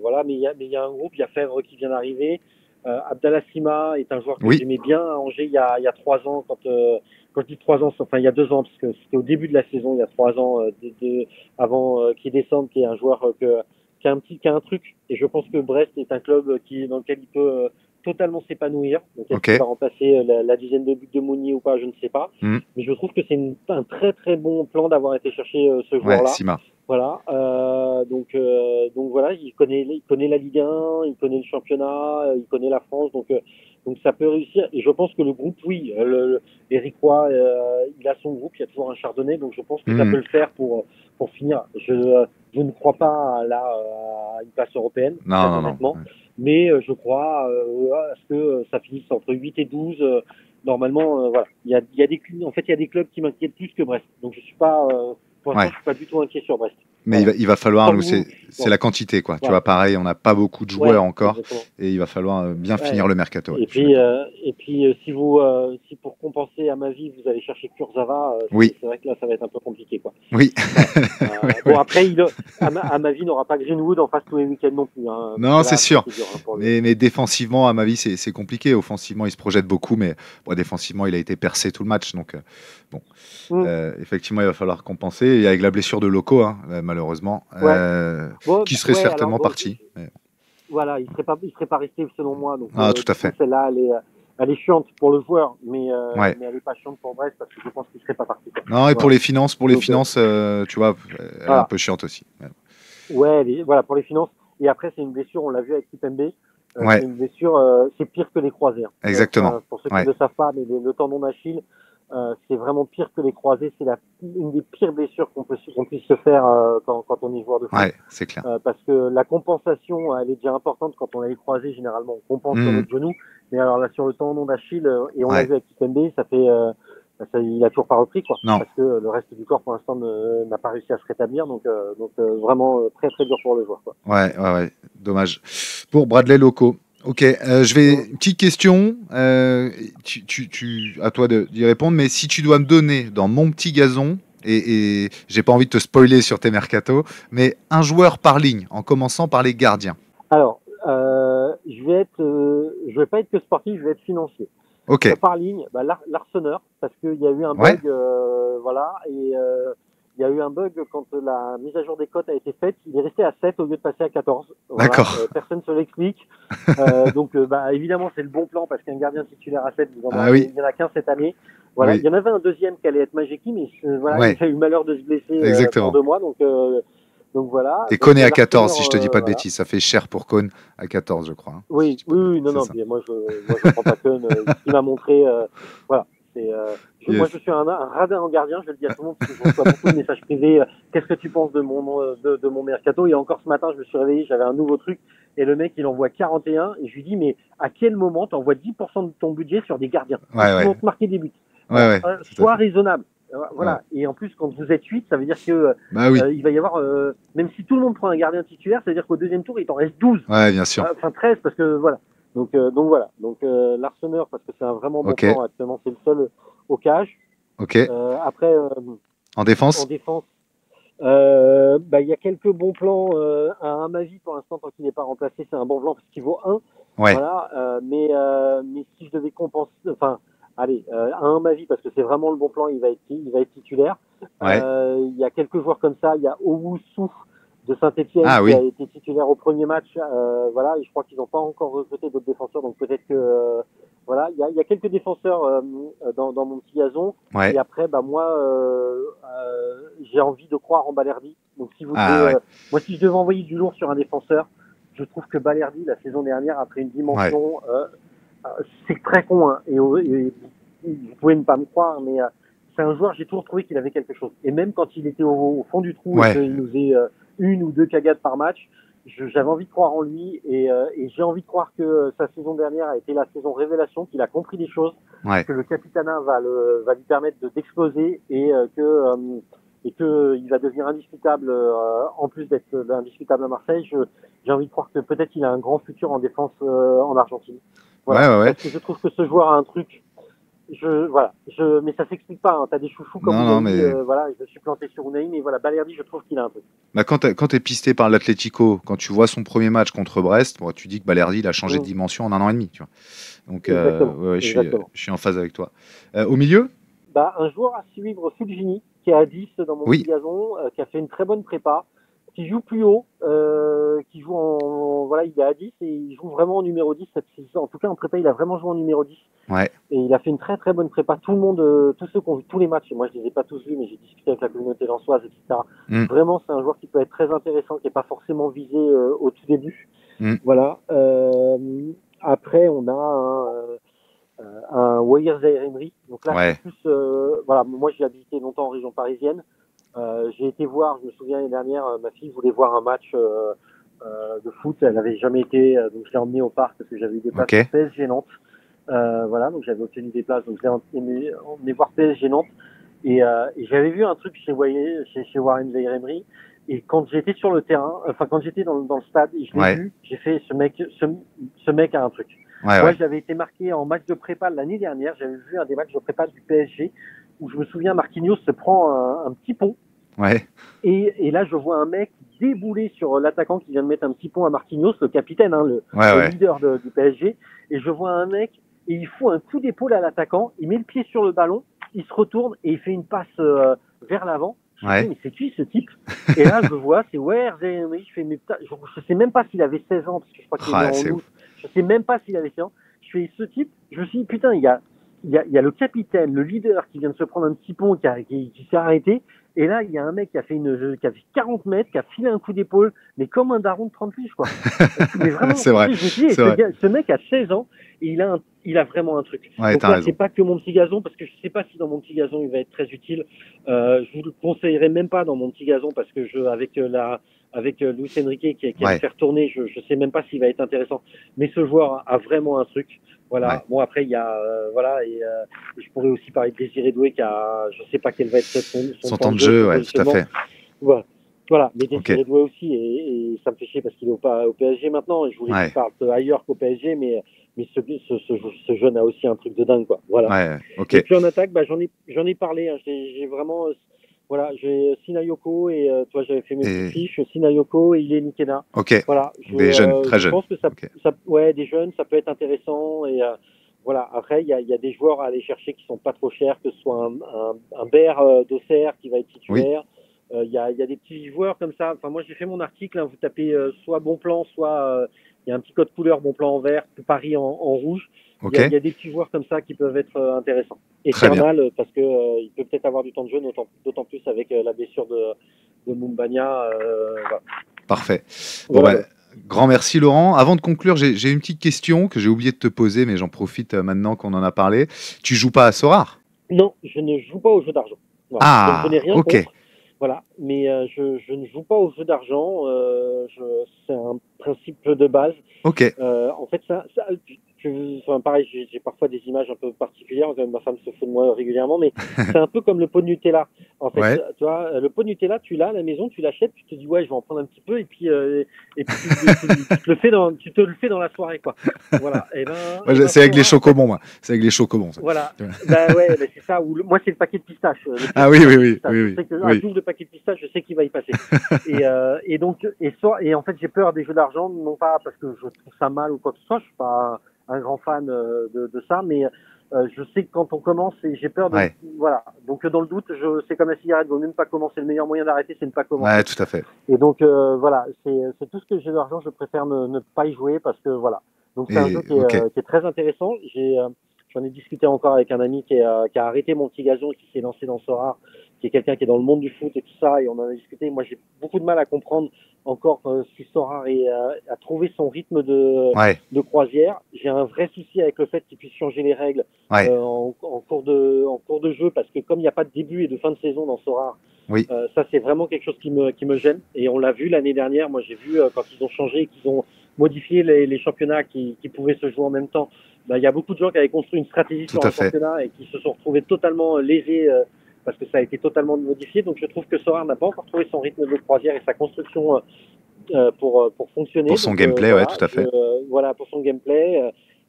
Voilà, mais il y a un groupe, il y a Fèvre qui vient d'arriver. Abdallah Sima est un joueur que Oui. j'aimais bien à Angers il y a 3 ans, quand je dis 3 ans, enfin il y a 2 ans, parce que c'était au début de la saison, il y a 3 ans, avant qu'il descende, qui est un joueur qui a un truc. Et je pense que Brest est un club dans lequel il peut totalement s'épanouir. Donc est-ce qu'il va remplacer la dizaine de buts de Mounier ou pas, je ne sais pas. Mais je trouve que c'est un très très bon plan d'avoir été chercher ce joueur-là. Sima. Voilà. Donc voilà, il connaît la Ligue 1, il connaît le championnat, il connaît la France, donc ça peut réussir. Et je pense que le groupe, oui, Eric Roy, il a son groupe, il y a toujours un Chardonnay, donc je pense que ça peut le faire pour finir. Je ne crois pas à une place européenne, très honnêtement, mais je crois à ce que ça finisse entre 8 et 12. Normalement, voilà, il y a des clubs qui m'inquiètent plus que Brest. Donc je suis pas pour l'instant, je suis pas du tout inquiet sur Brest. Mais il va falloir, c'est la quantité, quoi. Tu vois, pareil, on n'a pas beaucoup de joueurs encore, et il va falloir bien finir le mercato. Et puis si pour compenser, à ma vie, vous allez chercher Kurzawa, c'est vrai que là, ça va être un peu compliqué, quoi. Oui. Bon, après, à ma vie, n'aura pas Greenwood en face tous les week-ends non plus. Hein. Non, c'est sûr. Mais défensivement, à ma vie, c'est compliqué. Offensivement, il se projette beaucoup, mais défensivement, il a été percé tout le match, donc bon. Effectivement, il va falloir compenser. Et avec la blessure de Loco, hein, malheureusement, qui serait certainement parti. Voilà, il serait pas resté selon moi. Donc, tout à fait. Celle-là, elle est chiante pour le joueur, mais elle est pas chiante pour Brest parce que je pense qu'il serait pas parti. Quoi. Non, et pour les finances, tu vois, elle est un peu chiante aussi. Voilà, pour les finances. Et après, c'est une blessure, on l'a vu avec Kipembe. C'est une blessure, c'est pire que les croisés. Hein. Exactement. Pour ceux qui ne le savent pas, mais le tendon d'Achille, c'est vraiment pire que les croisés. C'est une des pires blessures qu'on puisse se faire quand on est joueur de foot. Ouais, c'est clair. Parce que la compensation, elle est déjà importante quand on a les croisés. Généralement, on compense sur notre genou. Mais alors là, sur le tendon d'Achille, et on l'a vu avec Kipembe, il a toujours pas repris, quoi. Non. Parce que le reste du corps, pour l'instant, n'a pas réussi à se rétablir. Donc vraiment très très dur pour le joueur, quoi. Ouais. Dommage. Pour Bradley Loco. Ok, une petite question, à toi d'y répondre, mais si tu dois me donner dans mon petit gazon, et j'ai pas envie de te spoiler sur tes mercatos, mais un joueur par ligne, en commençant par les gardiens. Alors, je vais pas être que sportif, je vais être financier. Ok. Par ligne, l'Arseneur, parce qu'il y a eu un bug, et il y a eu un bug quand la mise à jour des cotes a été faite. Il est resté à 7 au lieu de passer à 14. Voilà. D'accord. Personne ne se l'explique. Donc, évidemment, c'est le bon plan parce qu'un gardien titulaire à 7, il y en a qu'un cette année. Voilà. Il y en avait un deuxième qui allait être Majeki, mais il a eu le malheur de se blesser pour 2 mois. Donc voilà. Et Cône est à 14, si je te dis pas de bêtises. Ça fait cher pour Cône à 14, je crois. Hein, oui, non. Moi, je prends pas Cône. Il m'a montré, voilà. Moi, je suis un radin en gardien, je le dis à tout le monde, parce que je reçois beaucoup de messages privés. Qu'est-ce que tu penses de mon mercato? Et encore ce matin, je me suis réveillé, j'avais un nouveau truc, et le mec, il envoie 41, et je lui dis, mais à quel moment tu envoies 10% de ton budget sur des gardiens qui vont te marquer des buts? Sois raisonnable. Voilà. Et en plus, quand vous êtes 8, ça veue dire que il va y avoir, même si tout le monde prend un gardien titulaire, ça veut dire qu'au deuxième tour, il t'en reste 12. Ouais, bien sûr. Enfin 13, parce que voilà. Donc voilà. Donc l'Arseneur, parce que c'est un vraiment bon plan actuellement, c'est le seul au cage. Ok. Après. En défense. Il y a quelques bons plans. À ma vie, pour l'instant, tant qu'il n'est pas remplacé, c'est un bon plan parce qu'il vaut 1. Ouais. Voilà. Mais si je devais compenser, à un ma vie parce que c'est vraiment le bon plan, il va être titulaire. Il y a quelques joueurs comme ça. Il y a Owusu de Saint-Etienne qui a été titulaire au premier match. Et je crois qu'ils n'ont pas encore recruté d'autres défenseurs, donc peut-être que il y a quelques défenseurs dans mon petit gazon. Et après, moi, j'ai envie de croire en Balerdi. Donc si vous moi, si je devais envoyer du lourd sur un défenseur, je trouve que Balerdi la saison dernière a pris une dimension. C'est très con, hein, et vous pouvez ne pas me croire, mais c'est un joueur, j'ai toujours trouvé qu'il avait quelque chose. Et même quand il était au fond du trou et qu'il nous faisait 1 ou 2 cagades par match, j'avais envie de croire en lui et j'ai envie de croire que sa saison dernière a été la saison révélation, qu'il a compris des choses, que le capitana va lui permettre d'exploser et que il va devenir indiscutable en plus d'être indiscutable à Marseille. J'ai envie de croire que peut-être il a un grand futur en défense en Argentine. Voilà. Parce que je trouve que ce joueur a un truc. Mais ça s'explique pas. Hein. T'as des chouchous comme je me suis planté sur Unai, mais voilà, Balerdi, je trouve qu'il a un truc. Quand t'es pisté par l'Atlético, quand tu vois son premier match contre Brest, tu dis que Balerdi, il a changé de dimension en 1 an et demi. Tu vois. Donc, je suis en phase avec toi. Au milieu, un joueur à suivre, Fulgini, qui est à 10 dans mon petit gazon, qui a fait une très bonne prépa, qui joue plus haut, qui joue voilà, il est à 10 et il joue vraiment en numéro 10 cette saison. En tout cas, en prépa, il a vraiment joué en numéro 10. Ouais. Et il a fait une très très bonne prépa. Tout le monde, tous ceux qui ont vu tous les matchs, et moi je les ai pas tous vus, mais j'ai discuté avec la communauté lensoise, etc. Vraiment, c'est un joueur qui peut être très intéressant, qui est pas forcément visé au tout début. Voilà. Après, on a un Wayne Zaïre-Emery. Donc là, c'est plus, voilà, moi j'ai habité longtemps en région parisienne. J'ai été voir, je me souviens l'année dernière, ma fille voulait voir un match de foot. Elle n'avait jamais été, donc je l'ai emmenée au parc parce que j'avais eu des places pour PSG Nantes. Voilà, donc j'avais obtenu des places, donc je l'ai emmené voir PSG Nantes. Et j'avais vu un truc chez Warren Zaïre-Emery. Et quand j'étais sur le terrain, enfin quand j'étais dans le stade, et je l'ai vu, j'ai fait ce mec a un truc. Moi, j'avais été marqué en match de prépa l'année dernière. J'avais vu un des matchs de prépa du PSG où je me souviens Marquinhos se prend un petit pont. Et là, je vois un mec débouler sur l'attaquant qui vient de mettre un petit pont à Marquinhos, le capitaine, hein, le leader du PSG. Et je vois un mec et il fout un coup d'épaule à l'attaquant. Il met le pied sur le ballon, il se retourne et il fait une passe vers l'avant. Je me dis, mais c'est qui ce type? Et là, je vois, c'est Zaïre-Emery. Je fais, mais putain, je sais même pas s'il avait 16 ans, parce que je crois qu'il est en août. Je sais même pas s'il avait 16 ans. Je fais ce type, je me suis dit, putain, il y a le capitaine, le leader qui vient de se prendre un petit pont, qui s'est arrêté. Et là, il y a un mec qui a fait 40 mètres, qui a filé un coup d'épaule, mais comme un daron de 30 piges, quoi. Mais vraiment, c'est vrai. Je me suis dit, ce mec a 16 ans, et il a vraiment un truc. Donc là, c'est pas que mon petit gazon, parce que je sais pas si dans mon petit gazon, il va être très utile. Je vous le conseillerais même pas dans mon petit gazon, parce que avec Luis Enrique qui va le faire tourner, je sais même pas s'il va être intéressant. Mais ce joueur a vraiment un truc. Voilà. Bon, après, il y a, et je pourrais aussi parler de Désiré Doué qui a, je sais pas quel va être son temps de jeu, tout à fait. Voilà. Mais Désiré Doué aussi, et ça me fait chier parce qu'il est au PSG maintenant, et je voulais qu'il parte ailleurs qu'au PSG, mais ce jeune a aussi un truc de dingue, quoi. Voilà. Et puis en attaque, j'en ai parlé, hein, j'ai vraiment, voilà, j'ai Sinayoko et toi j'avais fait mes petites fiches, Sinayoko et Ilé Nikena. Voilà, des jeunes, très jeunes. Je pense que des jeunes, ça peut être intéressant et voilà. Après, il y a des joueurs à aller chercher qui sont pas trop chers, que ce soit un Baer d'Auxerre qui va être titulaire. Il y a des petits joueurs comme ça. Enfin, moi j'ai fait mon article. Hein, vous tapez soit bon plan, soit il y a un petit code couleur bon plan en vert, Paris en rouge. Il y a des petits joueurs comme ça qui peuvent être intéressants. Et Kernal, parce que il peut peut-être avoir du temps de jeu, d'autant plus avec la blessure de Mumbagna. Voilà. Parfait. Bon, grand merci Laurent. Avant de conclure, j'ai une petite question que j'ai oublié de te poser, mais j'en profite maintenant qu'on en a parlé. Tu joues pas à Sorare? Non, je ne joue pas aux jeux d'argent. Voilà. Ah, je n'ai rien contre. Voilà, mais je ne joue pas aux jeux d'argent. C'est un principe de base. En fait, pareil, j'ai parfois des images un peu particulières. Ma femme se fout de moi régulièrement, mais c'est un peu comme le pot de Nutella. En fait, tu vois, le pot de Nutella, tu l'as à la maison, tu l'achètes, tu te dis ouais, je vais en prendre un petit peu, et puis tu te le fais dans la soirée, quoi. Voilà. C'est avec les chocobons, moi. C'est avec les chocobons. Ça. Voilà. C'est ça. Moi, c'est le paquet de pistache. Oui. Je sais que un double de paquet de pistache, je sais qu'il va y passer. et en fait, j'ai peur des jeux d'argent, non pas parce que je trouve ça mal ou quoi que ce soit. Je suis pas un grand fan de ça, mais je sais que quand on commence, j'ai peur de voilà. Donc dans le doute, c'est comme la cigarette, il vaut même pas commencer. Le meilleur moyen d'arrêter, c'est ne pas commencer. Ouais, tout à fait. Et donc voilà, c'est tout ce que j'ai d'argent, je préfère ne pas y jouer parce que voilà. Donc c'est un jeu qui est très intéressant. J'en ai discuté encore avec un ami qui a arrêté mon petit gazon et qui s'est lancé dans Sorare, qui est quelqu'un qui est dans le monde du foot et tout ça, et on en a discuté. Moi, j'ai beaucoup de mal à comprendre encore si Sorare a trouvé son rythme de croisière. J'ai un vrai souci avec le fait qu'il puisse changer les règles en cours de jeu, parce que comme il n'y a pas de début et de fin de saison dans Sorare, ça c'est vraiment quelque chose qui me gêne. Et on l'a vu l'année dernière. Moi, j'ai vu quand ils ont changé, qu'ils ont modifié les championnats qui pouvaient se jouer en même temps. Il y a beaucoup de gens qui avaient construit une stratégie sur un championnat et qui se sont retrouvés totalement lésés parce que ça a été totalement modifié. Donc je trouve que Sorare n'a pas encore trouvé son rythme de croisière et sa construction pour fonctionner. Pour son gameplay, tout à fait. Voilà, pour son gameplay.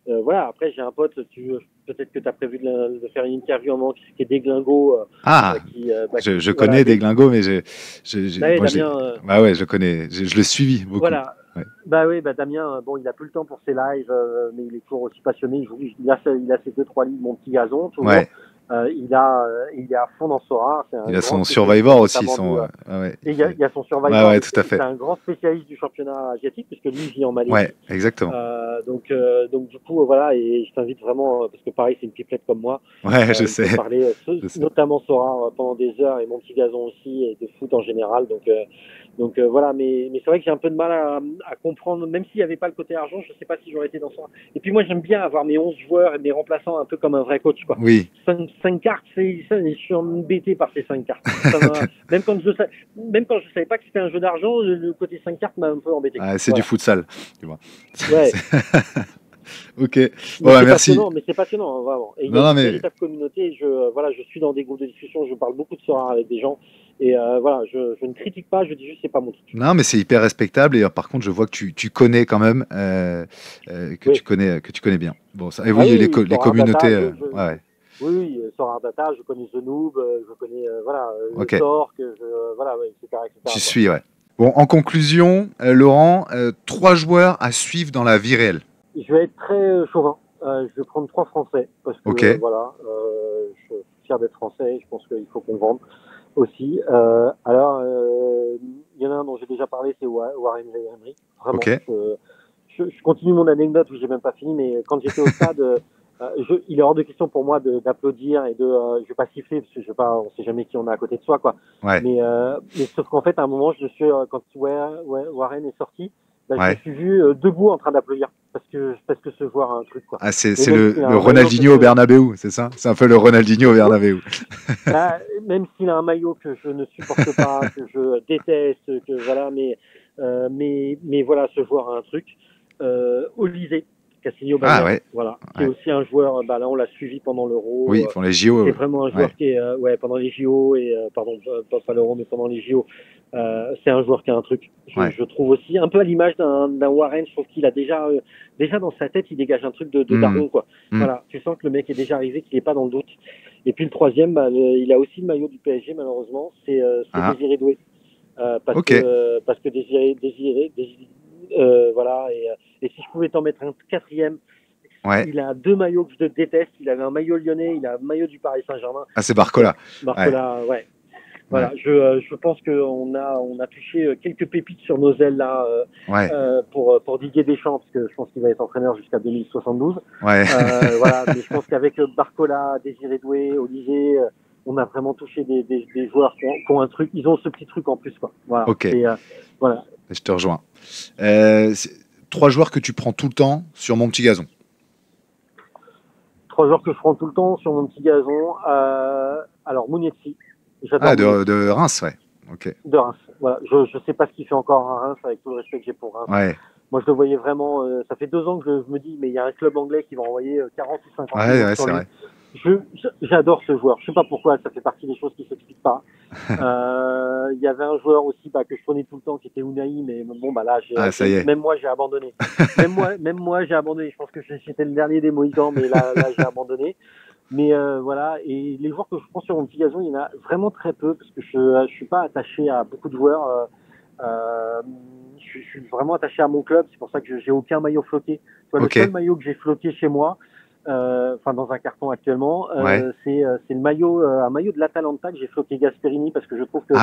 Voilà, après j'ai un pote, peut-être que tu as prévu de faire une interview en moment qui est Deglingo. Je connais Deglingo, mais je connais, je l'ai suivi beaucoup. Voilà. Damien, bon, il a plus le temps pour ses lives, mais il est toujours aussi passionné. Il a ses 2-3 livres, mon petit gazon, toujours. Il est à fond dans Sora. C'est un Il a grand son spécialiste, Survivor aussi, notamment son. Ouais, et il y a son ouais, Survivor. ouais, tout à fait. C'est un grand spécialiste du championnat asiatique puisque lui vit en Malaisie. Ouais, exactement. Donc du coup, voilà, et je t'invite vraiment, parce que pareil, c'est une pipelette comme moi. Ouais, je Il sais. peut parler, Je sais. notamment Sora, pendant des heures, et mon petit gazon aussi, et de foot en général. Donc voilà, mais c'est vrai que j'ai un peu de mal à comprendre, même s'il n'y avait pas le côté argent, je sais pas si j'aurais été dans Sora. Et puis moi, j'aime bien avoir mes 11 joueurs et mes remplaçants un peu comme un vrai coach, quoi. Oui. 5 cartes, je suis embêté par ces 5 cartes. Même quand je savais pas que c'était un jeu d'argent, le côté 5 cartes m'a un peu embêté. Ah, c'est du futsal, tu vois. Ouais. Ok. Mais Ouais, c'est merci. passionnant, mais c'est passionnant, hein, vraiment. Et il y a Non, une mais véritable communauté. Je suis dans des groupes de discussion, je parle beaucoup de Sora avec des gens. Et voilà, je ne critique pas, je dis juste c'est pas mon truc. non, mais c'est hyper respectable. Et par contre, je vois que tu connais quand même, Oui. que tu connais bien. Bon, ça. Et Ah oui, oui, oui, les Sora communautés. Data, Ouais. oui, Sora Data, je connais The Noob, je connais voilà, le Ok. Torque, voilà, ouais, etc., etc. Tu quoi. suis, ouais. Bon, en conclusion, Laurent, 3 joueurs à suivre dans la vie réelle. Je vais être très chauvin. Je vais prendre 3 Français parce que Ok. voilà, je suis fier d'être français. Je pense qu'il faut qu'on vende aussi. Alors, il y en a un dont j'ai déjà parlé, c'est Warren Emery. Vraiment. Ok. Je continue mon anecdote où j'ai même pas fini, mais quand j'étais au stade, il est hors de question pour moi d'applaudir et je vais pas siffler parce que on sait jamais qui on a à côté de soi, quoi. Ouais. Mais sauf qu'en fait, à un moment, quand Warren est sorti, bah, je me Ouais. suis vu debout en train d'applaudir parce que ce joueur a un truc, quoi. Ah, c'est Et même s'il a le un maillot Ronaldinho au Bernabeu, c'est ça? C'est un peu le Ronaldinho au Bernabeu. même s'il a un maillot que je ne supporte pas, que je déteste, que voilà, mais voilà, ce joueur a un truc. Olysée, Castillo Ah Bagnac, ouais. voilà, qui est Ouais. aussi un joueur. Bah là, on l'a suivi pendant l'Euro. Oui, ils font les JO. C'est vraiment un joueur Ouais. qui est, pendant les JO et pardon, pas l'Euro, mais pendant les JO. C'est un joueur qui a un truc. Ouais. Je trouve aussi un peu à l'image d'un Warren. Je trouve qu'il a déjà dans sa tête, il dégage un truc de daron, quoi. Voilà, tu sens que le mec est déjà arrivé, qu'il n'est pas dans le doute. Et puis le troisième, bah, il a aussi le maillot du PSG, malheureusement. C'est Désiré Doué. Parce que voilà. Et si je pouvais t'en mettre un quatrième, Ouais. il a 2 maillots que je déteste. Il avait un maillot lyonnais, il a un maillot du Paris Saint-Germain. Ah, c'est Barcola. Barcola, ouais. Voilà, je pense qu'on a touché quelques pépites sur nos ailes là pour Didier Deschamps, parce que je pense qu'il va être entraîneur jusqu'à 2072. Ouais. Voilà, mais je pense qu'avec Barcola, Désiré Doué, Olivier, on a vraiment touché des joueurs qui ont un truc. Ils ont ce petit truc en plus, quoi. Voilà. Ok. Voilà. Je te rejoins. 3 joueurs que tu prends tout le temps sur mon petit gazon. 3 joueurs que je prends tout le temps sur mon petit gazon. Alors, Mounietsi. Ah, de Reims, ouais. Ok. De Reims. Voilà. Je sais pas ce qu'il fait encore à Reims, avec tout le respect que j'ai pour Reims. Ouais. Moi, je le voyais vraiment. Ça fait 2 ans que je me dis, mais il y a un club anglais qui va envoyer 40 ou 50 millions Ouais, sur c'est lui. vrai. J'adore ce joueur. Je sais pas pourquoi, ça fait partie des choses qui s'expliquent pas. Il y avait un joueur aussi que je prenais tout le temps qui était Unai, mais bon, bah là, ça y est. même moi, j'ai abandonné. même moi, j'ai abandonné. Je pense que j'étais le dernier des Mohicans, mais là j'ai abandonné. Mais voilà, et les joueurs que je prends sur mon petit gazon, il y en a vraiment très peu, parce que je suis pas attaché à beaucoup de joueurs. Je suis vraiment attaché à mon club, c'est pour ça que j'ai aucun maillot floqué. Le seul maillot que j'ai floqué chez moi, dans un carton actuellement, c'est le maillot, un maillot de l'Atalanta que j'ai floqué Gasperini, parce que je trouve que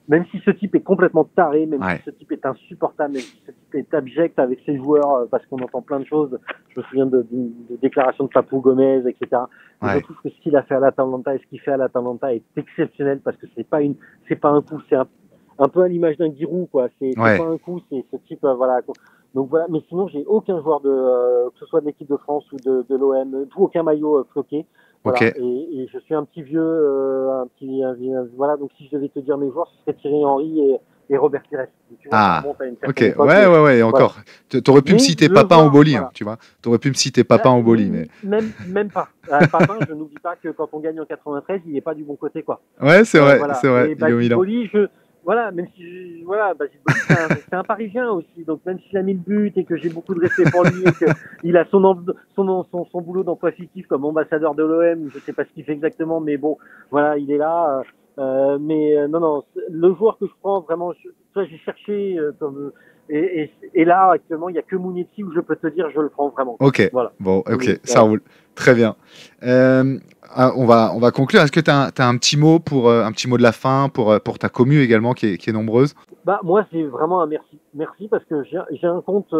même si ce type est complètement taré, même si ce type est insupportable, même si ce type est abject avec ses joueurs, parce qu'on entend plein de choses, je me souviens de déclarations de Papou Gomez, etc. Je trouve que ce qu'il a fait à l'Atalanta et ce qu'il fait à l'Atalanta est exceptionnel, parce que c'est pas un coup, c'est un peu à l'image d'un Giroud, quoi. C'est pas un coup, c'est ce type, voilà. Donc voilà, mais sinon j'ai aucun joueur que ce soit de l'équipe de France ou de l'OM, aucun maillot floqué. Voilà. Et je suis un petit vieux, voilà. Donc si je devais te dire mes joueurs, ce serait Thierry Henry et Robert Pires. Ok. Ouais. Et encore, t'aurais pu me citer Papin au Boli, hein, tu vois. T'aurais pu me citer Papin au Boli, mais même pas. Papin, je n'oublie pas que quand on gagne en 93, il n'est pas du bon côté, quoi. Ouais, c'est vrai, voilà. c'est vrai. Et Basile Boli, voilà, même si Basile Boli, c'est un Parisien aussi, donc même s'il a mis le but et que j'ai beaucoup de respect pour lui et qu'il a son boulot d'emploi fictif comme ambassadeur de l'OM, je sais pas ce qu'il fait exactement, mais bon, voilà, il est là. Non, le joueur que je prends vraiment, j'ai cherché et là actuellement il y a que Mounietsi où je peux te dire je le prends vraiment. Ok. Voilà. Bon, ok, ça roule. Très bien. On va conclure. Est-ce que tu as un petit mot un petit mot de la fin pour ta commu également qui est nombreuse? Bah, moi, c'est vraiment un merci. Merci parce que j'ai un compte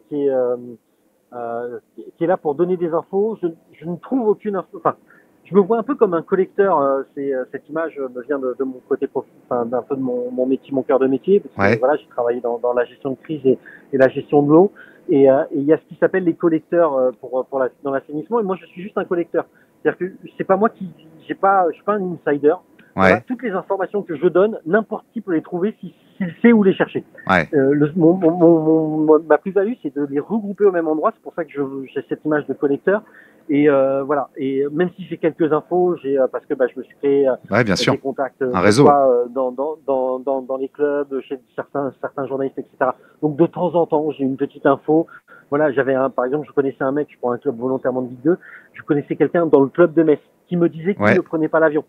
qui est là pour donner des infos. Je ne trouve aucune info. Enfin, je me vois un peu comme un collecteur. Cette image me vient de mon côté enfin, d'un peu de mon métier, mon cœur de métier, parce que Ouais. voilà, j'ai travaillé dans la gestion de crise et la gestion de l'eau. Et il y a ce qui s'appelle les collecteurs dans l'assainissement. Et moi, je suis juste un collecteur. C'est-à-dire que c'est pas moi je suis pas un insider. Voilà, Ouais. toutes les informations que je donne, n'importe qui peut les trouver s'il sait où les chercher. Ouais. Ma plus-value, c'est de les regrouper au même endroit. C'est pour ça que j'ai cette image de collecteur. Et voilà. Et même si j'ai quelques infos, parce que je me suis créé Ouais, bien sûr. des contacts Un réseau. dans les clubs, chez certains journalistes, etc. Donc de temps en temps, j'ai une petite info. Voilà, par exemple, je connaissais un mec, je prends un club volontairement de Ligue 2, je connaissais quelqu'un dans le club de Metz qui me disait qu'il Ouais. ne prenait pas l'avion.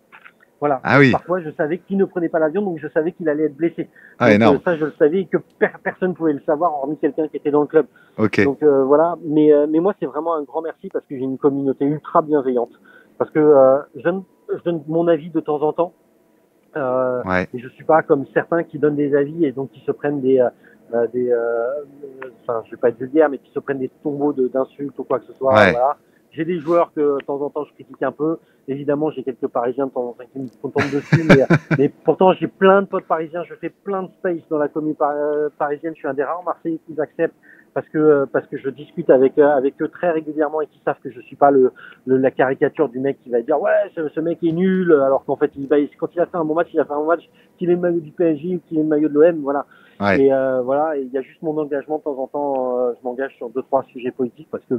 Voilà. Ah oui. Parfois, je savais qu'il ne prenait pas l'avion, donc je savais qu'il allait être blessé. Ah, donc énorme. ça, je le savais et que personne ne pouvait le savoir, hormis quelqu'un qui était dans le club. Ok. Donc voilà. Mais moi, c'est vraiment un grand merci parce que j'ai une communauté ultra bienveillante. Parce que je donne mon avis de temps en temps. Ouais. Et je suis pas comme certains qui donnent des avis et donc qui se prennent enfin, je vais pas être vulgaire, mais qui se prennent des tombeaux d'insultes ou quoi que ce soit. Ouais. Voilà. J'ai des joueurs que de temps en temps je critique un peu. Évidemment, j'ai quelques Parisiens de temps en temps qui me tombent dessus, mais pourtant j'ai plein de potes parisiens. Je fais plein de space dans la commune parisienne. Je suis un des rares Marseillais qui acceptent parce que je discute avec eux très régulièrement et qui savent que je suis pas la caricature du mec qui va dire ouais ce mec est nul alors qu'en fait quand il a fait un bon match, il a fait un bon match, qu'il ait le maillot du PSG ou qu'il ait le maillot de l'OM, voilà. Ouais. Et voilà, il y a juste mon engagement de temps en temps. Je m'engage sur 2-3 sujets politiques parce que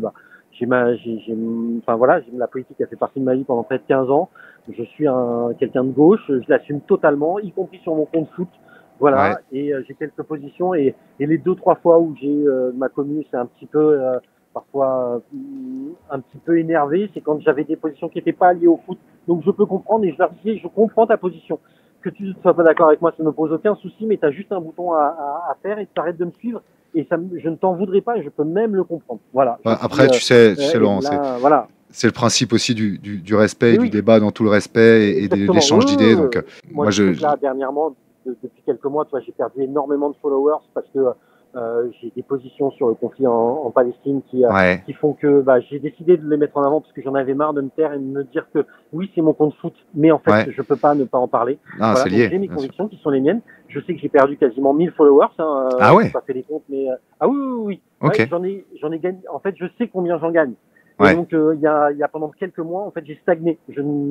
j'ai la politique a fait partie de ma vie pendant près de 15 ans. Je suis quelqu'un de gauche, je l'assume totalement, y compris sur mon compte foot. Voilà, Ouais. et j'ai quelques positions et les 2-3 fois où j'ai ma commune, c'est un petit peu parfois un petit peu énervé, c'est quand j'avais des positions qui n'étaient pas liées au foot. Donc je peux comprendre et je leur disais je comprends ta position. Que tu ne sois pas d'accord avec moi, ça ne me pose aucun souci, mais tu as juste un bouton à faire et tu arrêtes de me suivre. Et je ne t'en voudrais pas et je peux même le comprendre. Voilà. Ouais, après, tu sais, Laurent, voilà. c'est le principe aussi du respect et Oui. du débat dans tout le respect et de l'échange d'idées. Donc, moi, je sais que là, dernièrement, depuis quelques mois, j'ai perdu énormément de followers parce que j'ai des positions sur le conflit en Palestine qui font que j'ai décidé de les mettre en avant parce que j'en avais marre de me taire et de me dire que oui, c'est mon compte foot, mais en fait, je peux pas ne pas en parler. Ah, voilà, c'est lié. J'ai mes convictions qui sont les miennes. Je sais que j'ai perdu quasiment 1000 followers. Ah ouais. J'ai pas fait les comptes, mais ah oui. Ok. Ouais, j'en ai gagné. En fait, je sais combien j'en gagne. Ouais. Et donc, il y a pendant quelques mois, en fait, j'ai stagné.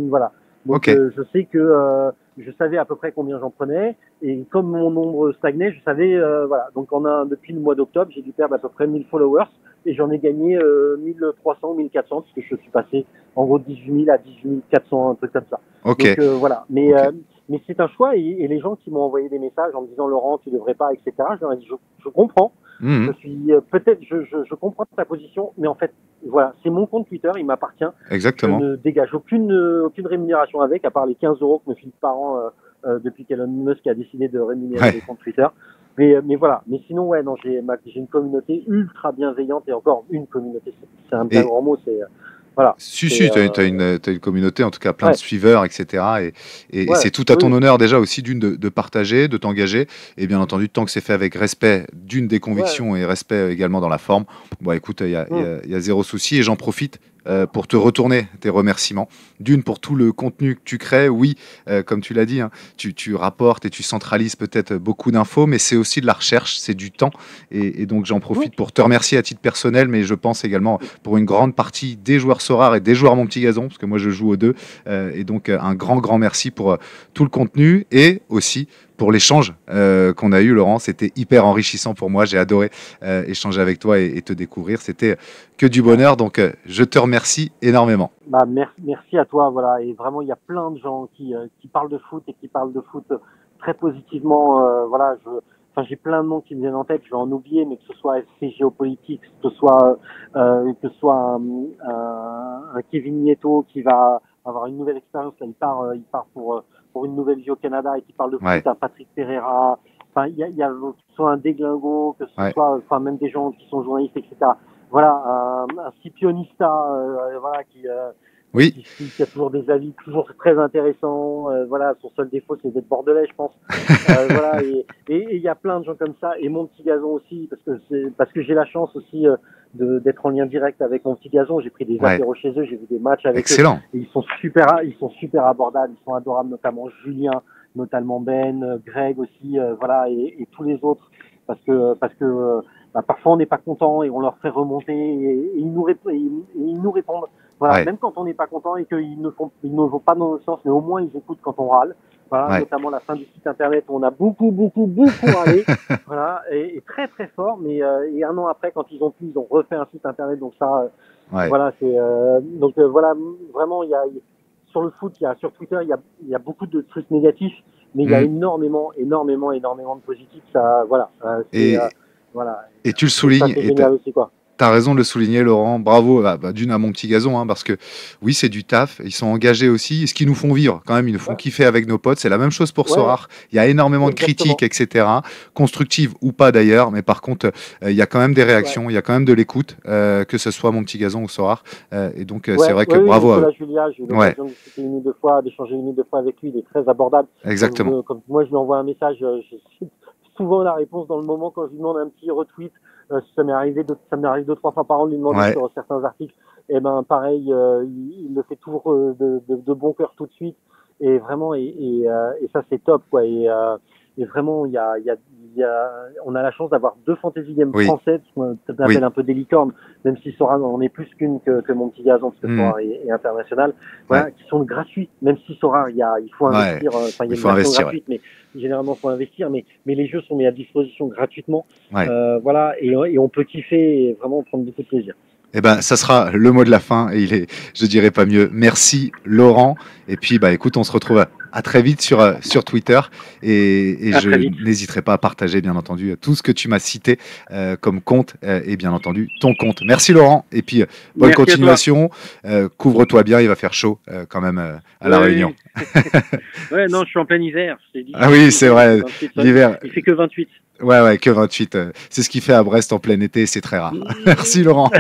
Voilà. Donc, okay. Je sais que je savais à peu près combien j'en prenais. Et comme mon nombre stagnait, je savais, voilà. Donc, depuis le mois d'octobre, j'ai dû perdre à peu près 1000 followers. Et j'en ai gagné 1300, 1400, parce que je suis passé en gros de 18 000 à 18 400, un truc comme ça. Okay. Donc, voilà. Mais c'est un choix. Et les gens qui m'ont envoyé des messages en me disant, Laurent, tu devrais pas, etc., je leur ai dit, je comprends. Mmh. Je comprends ta position, mais en fait, voilà, c'est mon compte Twitter, il m'appartient. Exactement. Je ne dégage aucune rémunération avec, à part les 15 € que me file par an depuis qu'Elon Musk a décidé de rémunérer les comptes Twitter. Mais voilà. Mais sinon, ouais, non, j'ai une communauté ultra bienveillante et encore une communauté, c'est un bien grand mot, c'est voilà. Si, tu as une communauté, en tout cas plein de suiveurs, etc. Et c'est tout à ton honneur déjà aussi de partager, de t'engager. Et bien entendu, tant que c'est fait avec respect d'une des convictions et respect également dans la forme, bon, écoute, il y a zéro souci. Et j'en profite pour te retourner tes remerciements. D'une, pour tout le contenu que tu crées. Oui, comme tu l'as dit, hein, tu rapportes et tu centralises peut-être beaucoup d'infos, mais c'est aussi de la recherche, c'est du temps. Et donc j'en profite pour te remercier à titre personnel, mais je pense également pour une grande partie des joueurs Sorare et des joueurs Mon Petit Gazon, parce que moi je joue aux deux. Et donc un grand merci pour tout le contenu et aussi pour l'échange qu'on a eu, Laurent. C'était hyper enrichissant pour moi. J'ai adoré échanger avec toi et te découvrir. C'était que du bonheur. Donc, je te remercie énormément. Merci à toi. Voilà. Et vraiment, il y a plein de gens qui parlent de foot et qui parlent de foot très positivement. Voilà, j'ai plein de noms qui me viennent en tête. Je vais en oublier, mais que ce soit FC Géopolitique, que ce soit un Kevin Nieto qui va avoir une nouvelle expérience. Là, il part pour une nouvelle vie au Canada et qui parle de foot, à Patrick Pereira. Enfin, il y a que ce soit un Déglingo, que ce soit, même des gens qui sont journalistes, etc. Voilà, un Scipionista, voilà, Oui, qui a toujours des avis toujours très intéressants. Voilà, son seul défaut, c'est d'être bordelais, je pense. Voilà, et il y a plein de gens comme ça. Et mon petit gazon aussi, parce que j'ai la chance aussi d'être en lien direct avec mon petit gazon. J'ai pris des ouais, apéros chez eux, j'ai vu des matchs avec eux. excellent. Et ils sont super abordables, ils sont adorables, notamment Julien, notamment Ben, Greg aussi, voilà, et tous les autres, parce que parfois on n'est pas content et on leur fait remonter et ils nous répondent. Voilà, Ouais, même quand on n'est pas content et qu'ils ne vont pas dans notre sens, mais au moins ils écoutent quand on râle. Voilà, ouais, notamment la fin du site internet où on a beaucoup râlé, voilà, et très très fort. Mais et un an après, quand ils ont refait un site internet. Donc ça, ouais. voilà, c'est voilà, vraiment sur le foot, sur Twitter, il y a beaucoup de trucs négatifs, mais il y a Mm. énormément de positifs. Ça, voilà, c'est Et, voilà, et tu le et ça soulignes, c'est et génial aussi, quoi. t'as raison de le souligner, Laurent. Bravo, d'une à mon petit gazon, hein, parce que oui, c'est du taf. Ils sont engagés aussi. Et ce qu'ils nous font vivre, quand même, ils nous font Ouais, kiffer avec nos potes. C'est la même chose pour ouais, Sorar. Il y a énormément de critiques, exactement. etc. Constructives ou pas d'ailleurs. Mais par contre, il y a quand même des Ouais. réactions. Il y a quand même de l'écoute, que ce soit mon petit gazon ou Sorar. Et donc, c'est Ouais, vrai que ouais, oui, bravo à eux. Nicolas Julia, j'ai eu Ouais, l'occasion de discuter une ou deux fois, d'échanger une ou deux fois avec lui. Il est très abordable. exactement. Comme moi, je lui envoie un message, j'ai souvent la réponse dans le moment quand je lui demande un petit retweet. Ça m'arrive 2-3 fois par an de lui demander Ouais, sur certains articles. Et ben, pareil, il le fait toujours de bon cœur tout de suite. Et vraiment, et ça, c'est top, quoi. Et vraiment, on a la chance d'avoir 2 fantasy games oui, français, ce qu'on oui. appelle un peu des licornes, même si Sora on est plus qu'une que mon petit gazon, parce que Hmm, Sora est international, ouais, voilà, qui sont gratuits, même si Sora, il faut ouais. investir, enfin, il y Il a une faut version investir, ouais. gratuite, mais généralement, il faut investir, mais les jeux sont mis à disposition gratuitement, Ouais. voilà, et on peut kiffer et vraiment prendre beaucoup de plaisir. Eh ben, ça sera le mot de la fin et je dirais pas mieux. Merci Laurent. Et puis, bah, écoute, on se retrouve à très vite sur Twitter et À je très vite. n'hésiterai pas à partager, bien entendu, tout ce que tu m'as cité comme compte et bien entendu ton compte. Merci Laurent. Et puis, bonne Merci à toi. continuation. Couvre-toi bien, il va faire chaud quand même à La Réunion. Oui. Ouais, non, je suis en plein hiver. Je t'ai dit, je Ah suis en oui, plein c'est hiver, il fait vrai. 28, L'hiver, il fait que 28. ouais, ouais, que 28. C'est ce qu'il fait à Brest en plein été, c'est très rare. Merci Laurent.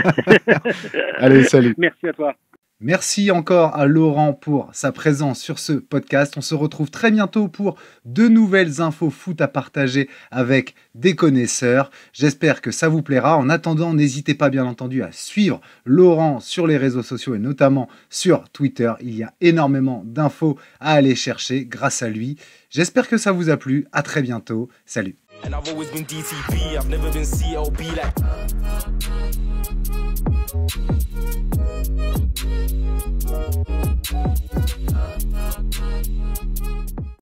Allez, salut. Merci à toi. Merci encore à Laurent pour sa présence sur ce podcast. On se retrouve très bientôt pour de nouvelles infos foot à partager avec des connaisseurs. J'espère que ça vous plaira. En attendant, n'hésitez pas bien entendu à suivre Laurent sur les réseaux sociaux et notamment sur Twitter. Il y a énormément d'infos à aller chercher grâce à lui. J'espère que ça vous a plu. À très bientôt. Salut. And I've always been DTP, I've never been CLB like